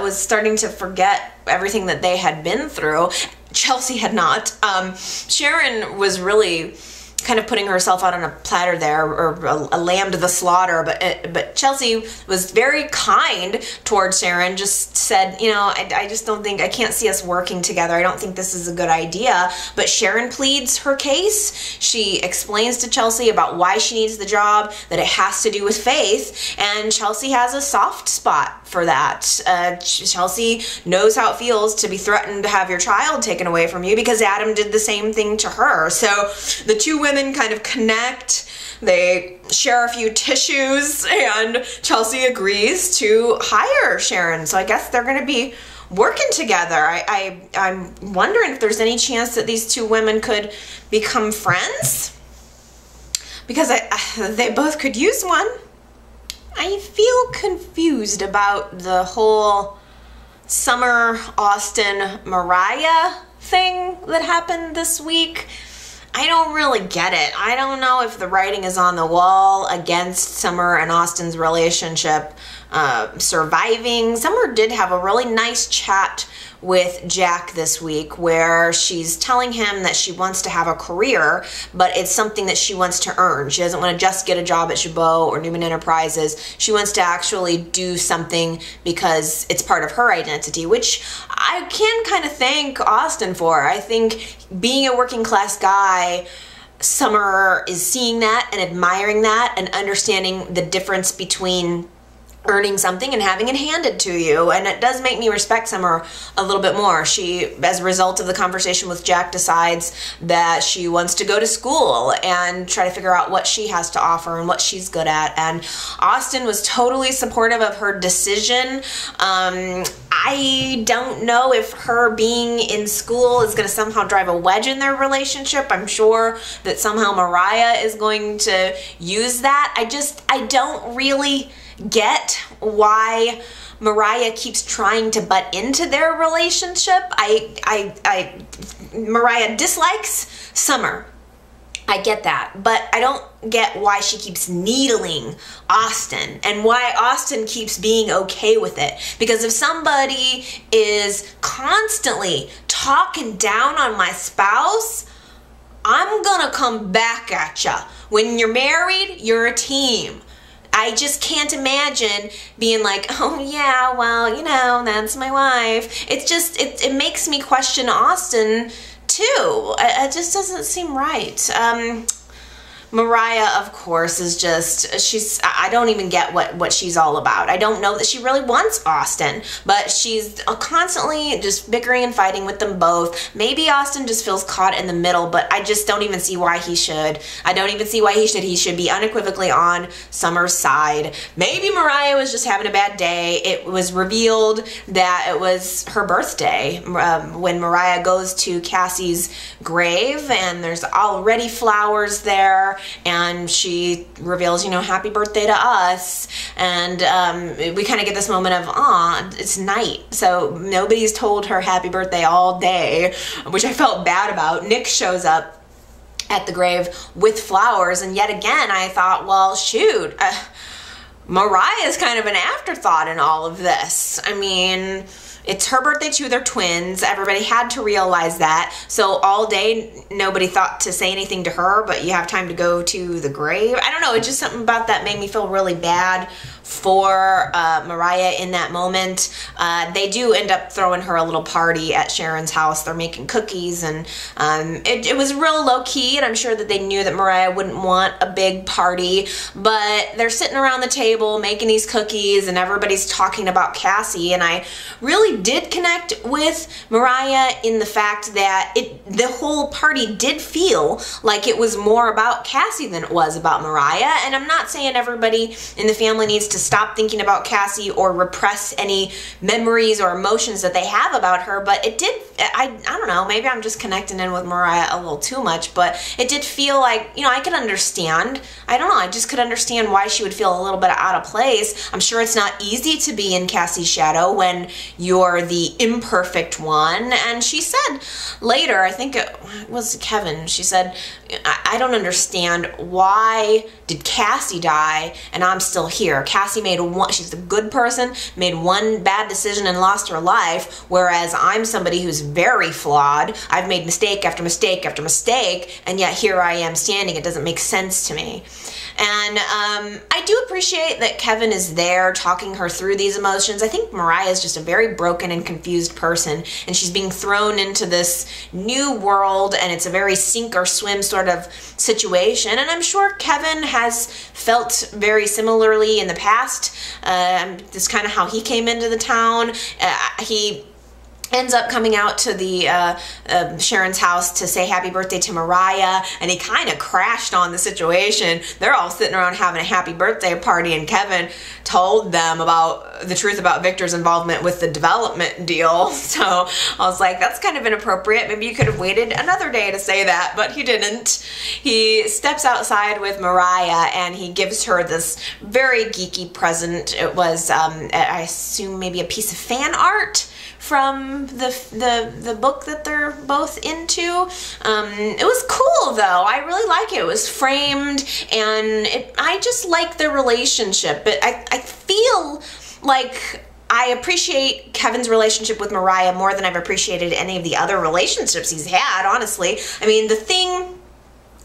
was starting to forget everything that they had been through. Chelsea had not. Sharon was really kind of putting herself out on a platter there, or a lamb to the slaughter, but Chelsea was very kind towards Sharon, just said, you know, I just don't think, I can't see us working together. I don't think this is a good idea. But Sharon pleads her case. She explains to Chelsea about why she needs the job, that it has to do with faith, and Chelsea has a soft spot for that. Chelsea knows how it feels to be threatened to have your child taken away from you, because Adam did the same thing to her. So the two women kind of connect, they share a few tissues, and Chelsea agrees to hire Sharon. So I guess they're going to be working together. I'm wondering if there's any chance that these two women could become friends, because they both could use one. I feel confused about the whole Summer, Austin, Mariah thing that happened this week. I don't really get it. I don't know if the writing is on the wall against Summer and Austin's relationship surviving. Summer did have a really nice chat with Jack this week, where she's telling him that she wants to have a career, but it's something that she wants to earn. She doesn't want to just get a job at Chabot or Newman Enterprises. She wants to actually do something because it's part of her identity, which I can kind of thank Austin for. I think being a working class guy, Summer is seeing that and admiring that and understanding the difference between earning something and having it handed to you, and it does make me respect Summer a little bit more. She, as a result of the conversation with Jack, decides that she wants to go to school and try to figure out what she has to offer and what she's good at, and Austin was totally supportive of her decision. I don't know if her being in school is going to somehow drive a wedge in their relationship. I'm sure that somehow Mariah is going to use that. I don't really get why Mariah keeps trying to butt into their relationship. Mariah dislikes Summer. I get that, but I don't get why she keeps needling Austin and why Austin keeps being okay with it. Because if somebody is constantly talking down on my spouse, I'm gonna come back at ya. When you're married, you're a team. I just can't imagine being like, oh yeah, well, you know, that's my wife. It's just, it makes me question Austin too. It just doesn't seem right. Mariah, of course, is just, I don't even get what she's all about. I don't know that she really wants Austin, but she's constantly just bickering and fighting with them both. Maybe Austin just feels caught in the middle, but I just don't even see why he should. I don't even see why he should. He should be unequivocally on Summer's side. Maybe Mariah was just having a bad day. It was revealed that it was her birthday when Mariah goes to Cassie's grave, and there's already flowers there. And she reveals, you know, happy birthday to us. And we kind of get this moment of, aw, it's night. So nobody's told her happy birthday all day, which I felt bad about. Nick shows up at the grave with flowers. And yet again, I thought, well, shoot, Mariah is kind of an afterthought in all of this. I mean, it's her birthday too, they're twins. Everybody had to realize that. So all day, nobody thought to say anything to her, but you have time to go to the grave. I don't know, it's just something about that made me feel really bad for Mariah in that moment. They do end up throwing her a little party at Sharon's house. They're making cookies, and it was real low-key, and I'm sure that they knew that Mariah wouldn't want a big party, but they're sitting around the table making these cookies, and everybody's talking about Cassie, and I really did connect with Mariah in the fact that the whole party did feel like it was more about Cassie than it was about Mariah, and I'm not saying everybody in the family needs to stop thinking about Cassie or repress any memories or emotions that they have about her, but it did, I don't know, maybe I'm just connecting in with Mariah a little too much, but it did feel like, you know, I could understand, I don't know, I just could understand why she would feel a little bit out of place. I'm sure it's not easy to be in Cassie's shadow when you're for the imperfect one. And she said later, I think it was Kevin, she said, I don't understand, why did Cassie die and I'm still here? Cassie made one, she's a good person, made one bad decision and lost her life, whereas I'm somebody who's very flawed. I've made mistake after mistake after mistake, and yet here I am standing. It doesn't make sense to me. And I do appreciate that Kevin is there talking her through these emotions. I think Mariah is just a very broken and confused person, and she's being thrown into this new world, and it's a very sink or swim sort of situation. And I'm sure Kevin has felt very similarly in the past. This kind of how he came into the town. He ends up coming out to the Sharon's house to say happy birthday to Mariah, and he kind of crashed on the situation. They're all sitting around having a happy birthday party, and Kevin told them about the truth about Victor's involvement with the development deal. So I was like, that's kind of inappropriate. Maybe you could have waited another day to say that, but he didn't. He steps outside with Mariah and he gives her this very geeky present. It was, I assume, maybe a piece of fan art from the book that they're both into. It was cool though. I really like it. It was framed, and I just like their relationship. But I feel like I appreciate Kevin's relationship with Mariah more than I've appreciated any of the other relationships he's had, honestly. I mean, the thing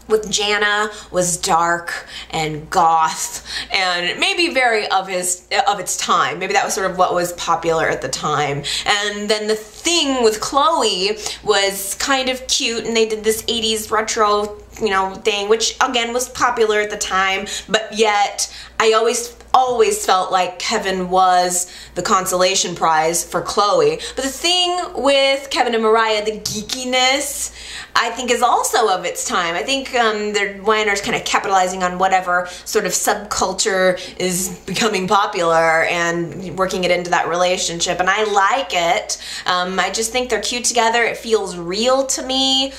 with Jana was dark and goth and maybe very of its time. Maybe that was sort of what was popular at the time. And then the thing with Chloe was kind of cute, and they did this 80s retro, you know, thing, which again was popular at the time, but yet I always felt like Kevin was the consolation prize for Chloe. But the thing with Kevin and Mariah, the geekiness, I think is also of its time. I think YNR's kind of capitalizing on whatever sort of subculture is becoming popular and working it into that relationship, and I like it. I just think they're cute together. It feels real to me.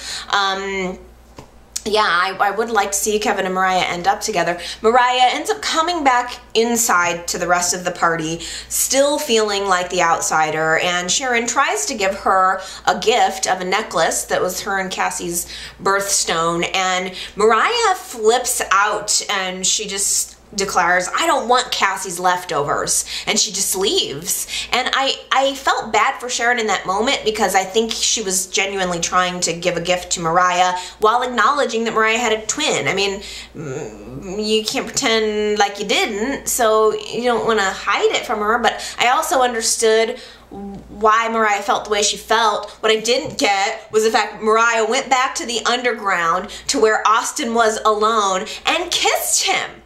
Yeah, I would like to see Kevin and Mariah end up together. Mariah ends up coming back inside to the rest of the party, still feeling like the outsider, and Sharon tries to give her a gift of a necklace that was her and Cassie's birthstone, and Mariah flips out and she just declares, I don't want Cassie's leftovers, and she just leaves. And I felt bad for Sharon in that moment, because I think she was genuinely trying to give a gift to Mariah while acknowledging that Mariah had a twin. I mean, you can't pretend like you didn't, so you don't want to hide it from her. But I also understood why Mariah felt the way she felt. What I didn't get was the fact that Mariah went back to the underground to where Austin was alone and kissed him.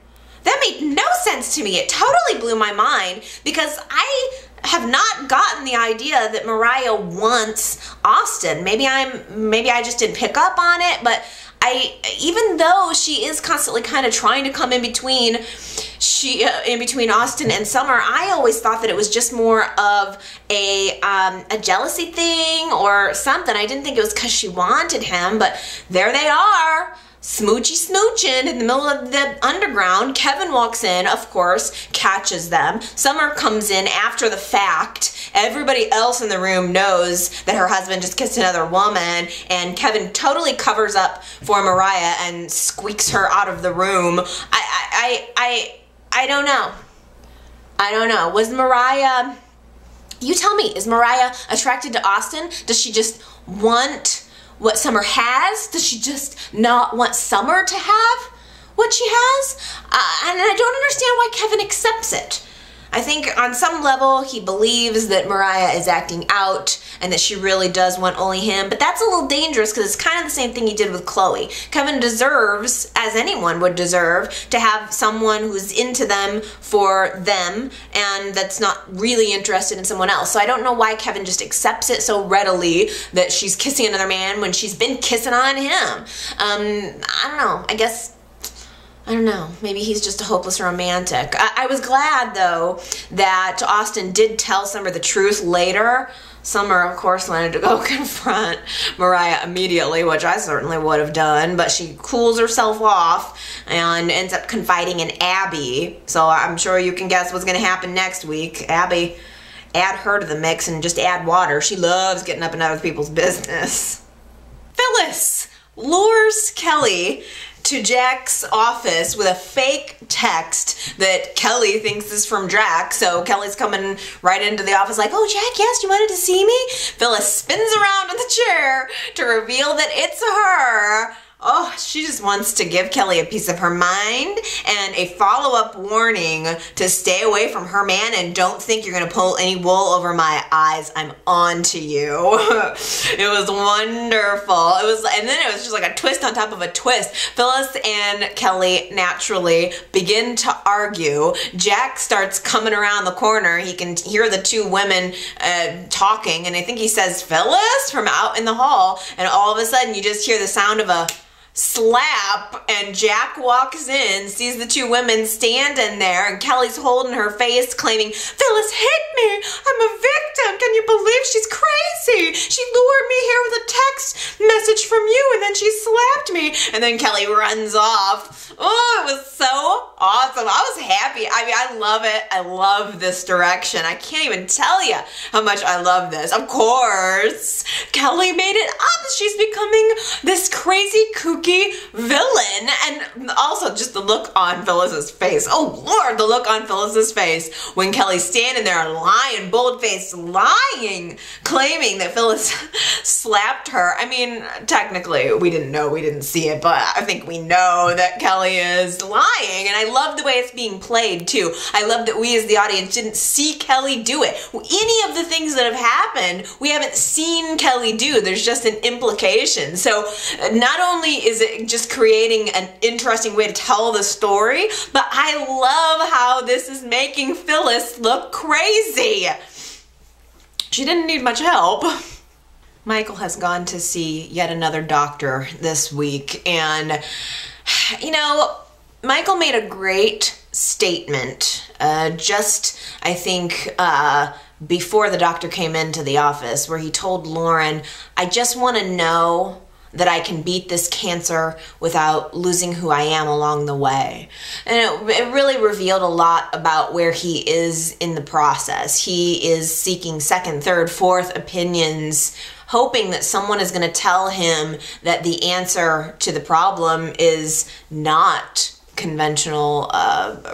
That made no sense to me. It totally blew my mind, because I have not gotten the idea that Mariah wants Austin. Maybe I just didn't pick up on it, but even though she is constantly kind of trying to come in between Austin and Summer, I always thought that it was just more of a jealousy thing or something. I didn't think it was because she wanted him, but there they are, smooching in the middle of the underground. Kevin walks in, of course, catches them. Summer comes in after the fact. Everybody else in the room knows that her husband just kissed another woman, and Kevin totally covers up for Mariah and squeaks her out of the room. I don't know. I don't know. Was Mariah, you tell me, is Mariah attracted to Austin? Does she just want what Summer has? Does she just not want Summer to have what she has? And I don't understand why Kevin accepts it. I think on some level he believes that Mariah is acting out and that she really does want only him, but that's a little dangerous, because it's kind of the same thing he did with Chloe. Kevin deserves, as anyone would deserve, to have someone who's into them for them and that's not really interested in someone else. So I don't know why Kevin just accepts it so readily that she's kissing another man when she's been kissing on him. I don't know. I don't know, maybe he's just a hopeless romantic. I was glad, though, that Austin did tell Summer the truth later. Summer, of course, wanted to go confront Mariah immediately, which I certainly would have done, but she cools herself off and ends up confiding in Abby. So I'm sure you can guess what's going to happen next week. Abby add her to the mix and just add water. She loves getting up in other people's business. Phyllis lures Kelly to Jack's office with a fake text that Kelly thinks is from Jack. So Kelly's coming right into the office like, oh, Jack, yes, you wanted to see me? Phyllis spins around in the chair to reveal that it's her. Oh, she just wants to give Kelly a piece of her mind and a follow-up warning to stay away from her man and don't think you're going to pull any wool over my eyes. I'm on to you. It was wonderful. And then it was just like a twist on top of a twist. Phyllis and Kelly naturally begin to argue. Jack starts coming around the corner. He can hear the two women talking, and I think he says, Phyllis, from out in the hall, and all of a sudden you just hear the sound of a slap, and Jack walks in, sees the two women standing there, and Kelly's holding her face claiming, Phyllis hit me, I'm a victim, can you believe she's crazy? She lured me here with a text message from you and then she slapped me, and then Kelly runs off. Oh, it was so awesome. I was happy. I mean, I love it. I love this direction. I can't even tell you how much I love this. Of course, Kelly made it up. She's becoming this crazy, kooky villain. And also just the look on Phyllis's face. Oh, Lord, the look on Phyllis's face when Kelly's standing there lying, bold-faced lying, claiming that Phyllis slapped her. I mean, technically, we didn't see it, but I think we know that Kelly is lying, and I love the way it's being played too. I love that we as the audience didn't see Kelly do it. Any of the things that have happened, we haven't seen Kelly do. There's just an implication. So not only is it just creating an interesting way to tell the story, but I love how this is making Phyllis look crazy. She didn't need much help. Michael has gone to see yet another doctor this week, and you know, Michael made a great statement I think, before the doctor came into the office, where he told Lauren, I just want to know that I can beat this cancer without losing who I am along the way. And it really revealed a lot about where he is in the process. He is seeking second, third, fourth opinions, hoping that someone is going to tell him that the answer to the problem is not conventional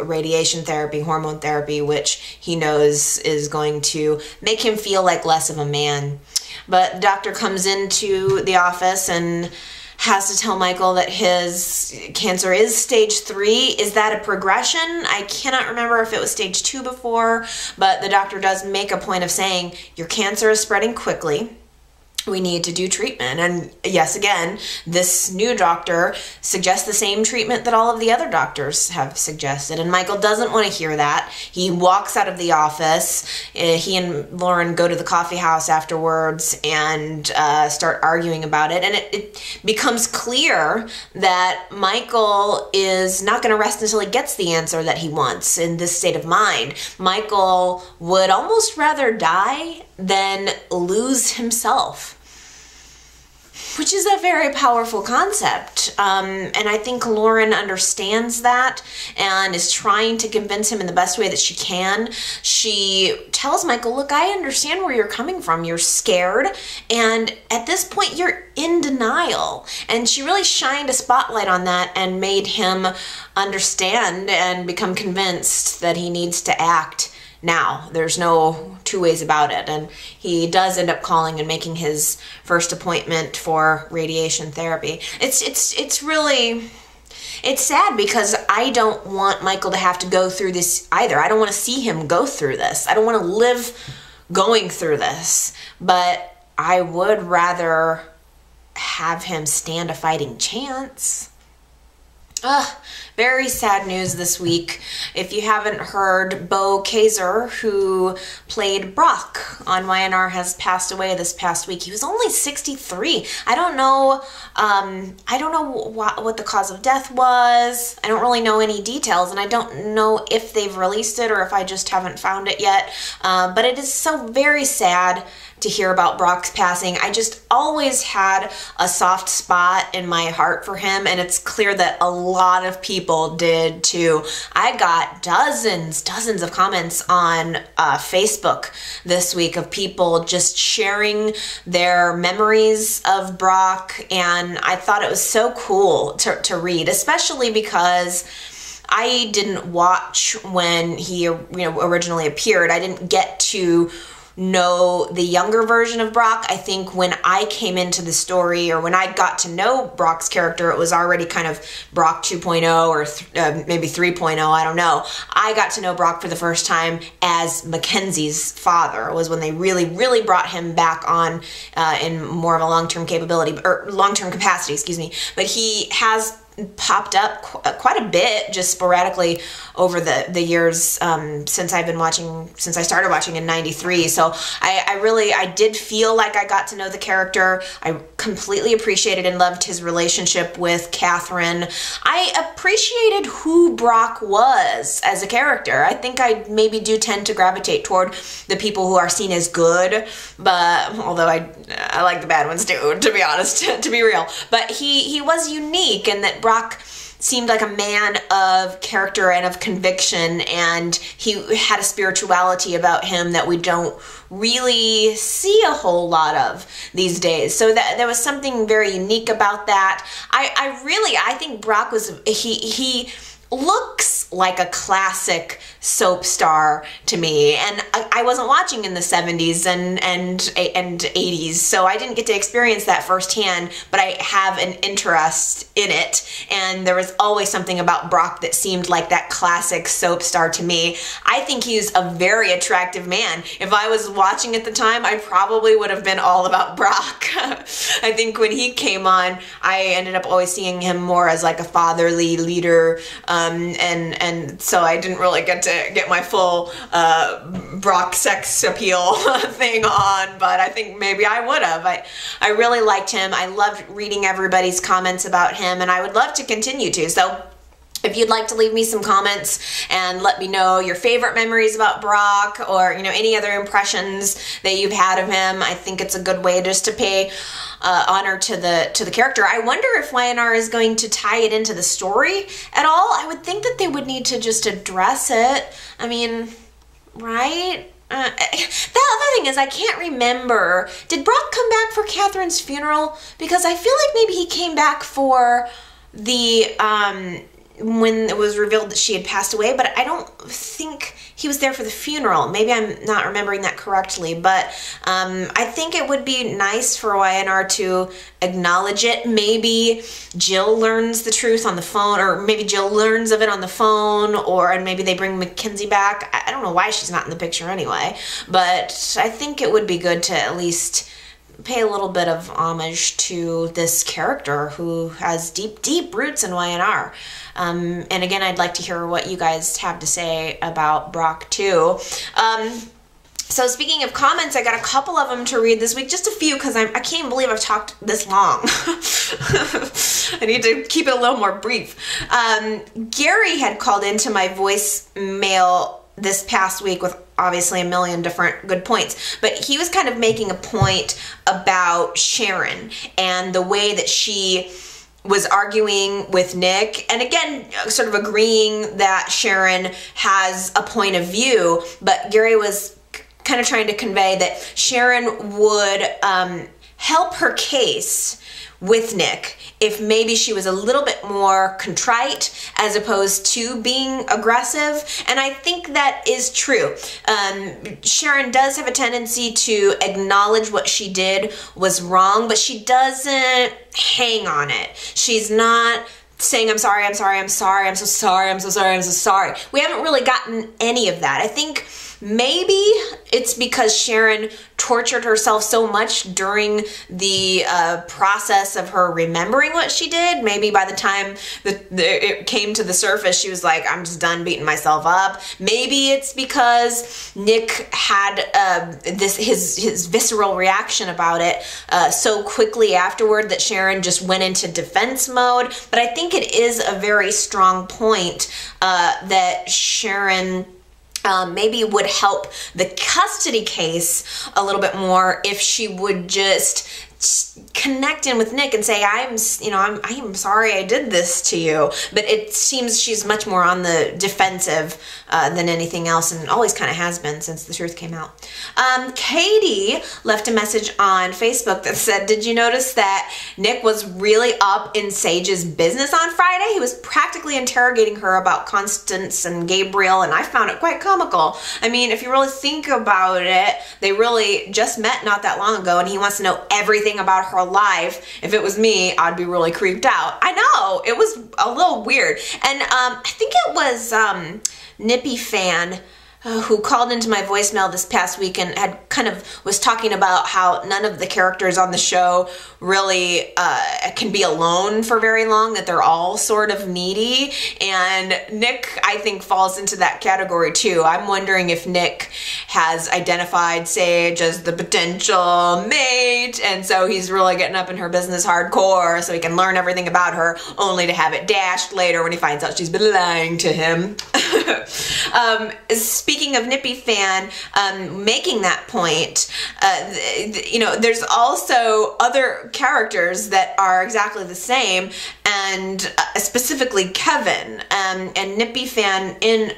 radiation therapy, hormone therapy, which he knows is going to make him feel like less of a man. But the doctor comes into the office and has to tell Michael that his cancer is stage 3. Is that a progression? I cannot remember if it was stage 2 before, but the doctor does make a point of saying, your cancer is spreading quickly. We need to do treatment. And yes, again, this new doctor suggests the same treatment that all of the other doctors have suggested. And Michael doesn't want to hear that. He walks out of the office. He and Lauren go to the coffee house afterwards and start arguing about it. And it becomes clear that Michael is not going to rest until he gets the answer that he wants in this state of mind. Michael would almost rather die than lose himself, which is a very powerful concept. And I think Lauren understands that and is trying to convince him in the best way that she can. She tells Michael, look, I understand where you're coming from. You're scared. And at this point, you're in denial. And she really shined a spotlight on that and made him understand and become convinced that he needs to act now. There's no two ways about it. And he does end up calling and making his first appointment for radiation therapy. It's really, it's sad because I don't want Michael to have to go through this either. I don't want to see him go through this. I don't want to live going through this. But I would rather have him stand a fighting chance. Very sad news this week. If you haven't heard, Bo Kaiser, who played Brock on YNR, has passed away this past week. He was only 63. I don't know what the cause of death was. I don't really know any details, and I don't know if they've released it or if I just haven't found it yet. But it is so very sad to hear about Brock's passing. I just always had a soft spot in my heart for him, and it's clear that a lot of people did too. I got dozens of comments on Facebook this week of people just sharing their memories of Brock, and I thought it was so cool to read, especially because I didn't watch when he originally appeared. I didn't get to know the younger version of Brock. I think when I came into the story, or when I got to know Brock's character, it was already kind of Brock 2.0 or maybe 3.0, I don't know. I got to know Brock for the first time as Mackenzie's father. It was when they really brought him back on in more of a long-term capability, or long-term capacity, excuse me. But he has popped up quite a bit, just sporadically over the years since I've been watching, since I started watching in '93. So I did feel like I got to know the character. I completely appreciated and loved his relationship with Catherine. I appreciated who Brock was as a character. I think I maybe do tend to gravitate toward the people who are seen as good, but although I like the bad ones too, to be honest, to be real. But he was unique, and that Brock seemed like a man of character and of conviction, and he had a spirituality about him that we don't really see a whole lot of these days. So that there was something very unique about that. I think Brock was, he looks like a classic soap star to me, and I wasn't watching in the 70s and 80s, so I didn't get to experience that firsthand, but I have an interest in it, and there was always something about Brock that seemed like that classic soap star to me. I think he's a very attractive man. If I was watching at the time, I probably would have been all about Brock. I think when he came on, I ended up always seeing him more as like a fatherly leader, and so I didn't really get to get my full Brock sex appeal thing on, but I think maybe I would have. I really liked him. I loved reading everybody's comments about him, and I would love to continue to. So if you'd like to leave me some comments and let me know your favorite memories about Brock, or any other impressions that you've had of him, I think it's a good way just to pay honor to the character. I wonder if YNR is going to tie it into the story at all. I would think that they would need to just address it. I mean, right? The other thing is, I can't remember, did Brock come back for Catherine's funeral? Because I feel like maybe he came back for the when it was revealed that she had passed away, but I don't think he was there for the funeral. Maybe I'm not remembering that correctly, but I think it would be nice for YNR to acknowledge it. Maybe Jill learns the truth on the phone, or maybe Jill learns of it on the phone, and maybe they bring Mackenzie back. I don't know why she's not in the picture anyway, but I think it would be good to at least pay a little bit of homage to this character who has deep roots in YNR. And again, I'd like to hear what you guys have to say about Brock too. So speaking of comments, I got a couple of them to read this week, just a few, because I can't believe I've talked this long. I need to keep it a little more brief. Gary had called into my voicemail this past week with obviously a million different good points, but he was kind of making a point about Sharon and the way that she was arguing with Nick, and again sort of agreeing that Sharon has a point of view, but Gary was kind of trying to convey that Sharon would help her case with Nick if maybe she was a little bit more contrite as opposed to being aggressive, and I think that is true. Sharon does have a tendency to acknowledge what she did was wrong, but she doesn't hang on it. She's not saying, I'm sorry, I'm sorry, I'm sorry, I'm so sorry, I'm so sorry, I'm so sorry. We haven't really gotten any of that. I think maybe it's because Sharon tortured herself so much during the process of her remembering what she did. Maybe by the time it came to the surface, she was like, I'm just done beating myself up. Maybe it's because Nick had his visceral reaction about it so quickly afterward that Sharon just went into defense mode. But I think it is a very strong point that Sharon maybe would help the custody case a little bit more if she would just connect in with Nick and say, I am sorry I did this to you. But it seems she's much more on the defensive than anything else, and always kind of has been since the truth came out. Katie left a message on Facebook that said, did you notice that Nick was really up in Sage's business on Friday? He was practically interrogating her about Constance and Gabriel, and I found it quite comical. I mean, if you really think about it, they really just met not that long ago, and he wants to know everything about her life. If it was me, I'd be really creeped out. I know, it was a little weird. And I think it was Nippy Fan who called into my voicemail this past week and was talking about how none of the characters on the show really can be alone for very long, that they're all sort of needy. And Nick, I think, falls into that category too. I'm wondering if Nick has identified Sage as the potential mate, and so he's really getting up in her business hardcore so he can learn everything about her, only to have it dashed later when he finds out she's been lying to him. Speaking of Nippy Fan making that point, there's also other characters that are exactly the same, and specifically Kevin. And Nippy Fan in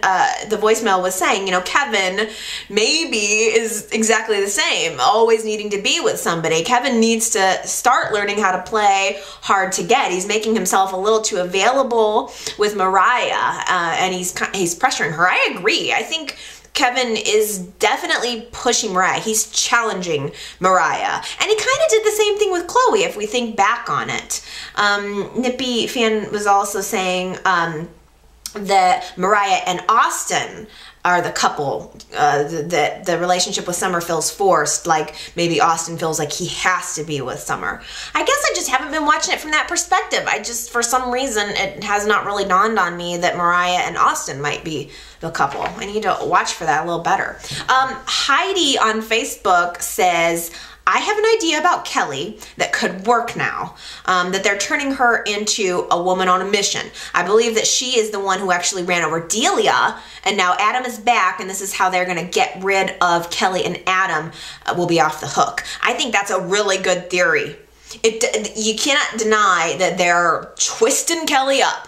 the voicemail was saying, Kevin maybe is exactly the same, always needing to be with somebody. Kevin needs to start learning how to play hard to get. He's making himself a little too available with Mariah, and he's pressuring her. I agree. I think Kevin is definitely pushing Mariah. He's challenging Mariah. And he kind of did the same thing with Chloe, if we think back on it. Nippy Fan was also saying that Mariah and Austin are the couple, that the relationship with Summer feels forced, like maybe Austin feels like he has to be with Summer. I guess I just haven't been watching it from that perspective. For some reason, it has not really dawned on me that Mariah and Austin might be the couple. I need to watch for that a little better. Heidi on Facebook says, I have an idea about Kelly that could work now, that they're turning her into a woman on a mission. I believe that she is the one who actually ran over Delia, and now Adam is back, and this is how they're going to get rid of Kelly, and Adam will be off the hook. I think that's a really good theory. You cannot deny that they're twisting Kelly up.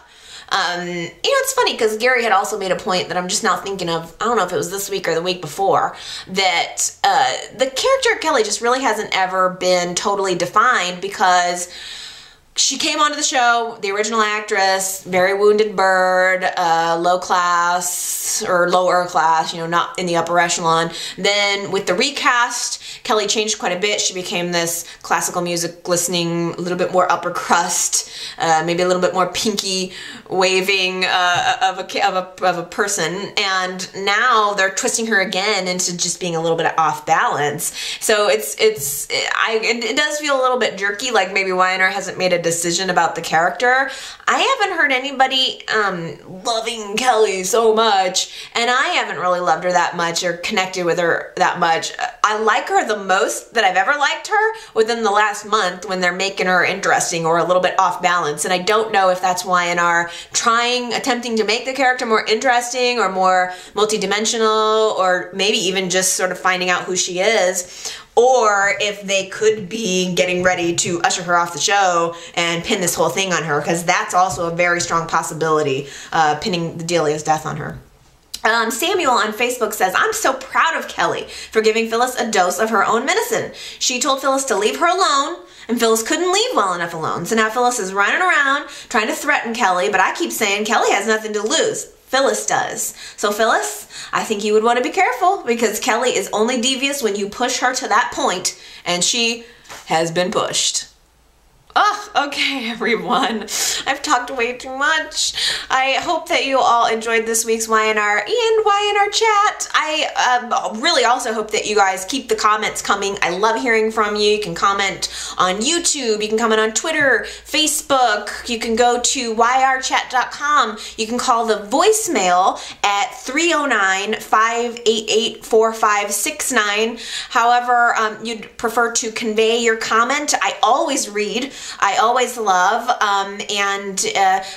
It's funny because Gary had also made a point that I'm just now thinking of, I don't know if it was this week or the week before, that the character of Kelly just really hasn't ever been totally defined, because she came onto the show, the original actress, very wounded bird, low class or lower class, not in the upper echelon. Then with the recast, Kelly changed quite a bit. She became this classical music listening, a little bit more upper crust, maybe a little bit more pinky waving of a person. And now they're twisting her again into just being a little bit off balance. So it does feel a little bit jerky, like maybe YNR hasn't made a decision about the character. I haven't heard anybody loving Kelly so much, and I haven't really loved her that much or connected with her that much. I like her the most that I've ever liked her within the last month, when they're making her interesting or a little bit off balance, and I don't know if that's YNR attempting to make the character more interesting or more multidimensional, or maybe even just sort of finding out who she is, or if they could be getting ready to usher her off the show and pin this whole thing on her, because that's also a very strong possibility, pinning Delia's death on her. Samuel on Facebook says, I'm so proud of Kelly for giving Phyllis a dose of her own medicine. She told Phyllis to leave her alone, and Phyllis couldn't leave well enough alone. So now Phyllis is running around trying to threaten Kelly, but I keep saying Kelly has nothing to lose. Phyllis does. So Phyllis, I think you would want to be careful, because Kelly is only devious when you push her to that point, and she has been pushed. Oh, okay, everyone. I've talked way too much. I hope that you all enjoyed this week's YNR and YNR chat. I really also hope that you guys keep the comments coming. I love hearing from you. You can comment on YouTube. You can comment on Twitter, Facebook. You can go to yrchat.com. You can call the voicemail at 309-588-4569. However you'd prefer to convey your comment. I always read. I always love, and and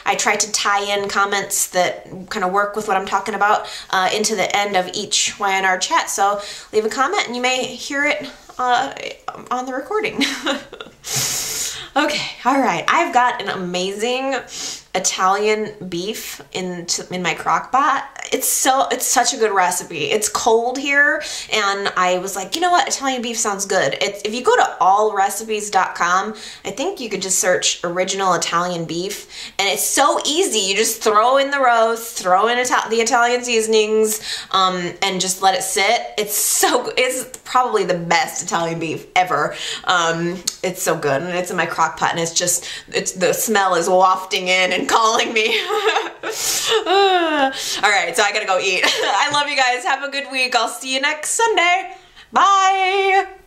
I try to tie in comments that kind of work with what I'm talking about into the end of each YNR chat. So leave a comment and you may hear it on the recording. Okay, all right. I've got an amazing Italian beef in my crock pot. It's such a good recipe. It's cold here, and I was like, you know what, Italian beef sounds good. If you go to allrecipes.com, I think you could just search original Italian beef, and it's so easy. You just throw in the roast, throw in the Italian seasonings, and just let it sit. It's probably the best Italian beef ever. It's so good, and it's in my crock pot, and the smell is wafting in and calling me. All right, so I gotta go eat. I love you guys. Have a good week. I'll see you next Sunday. Bye.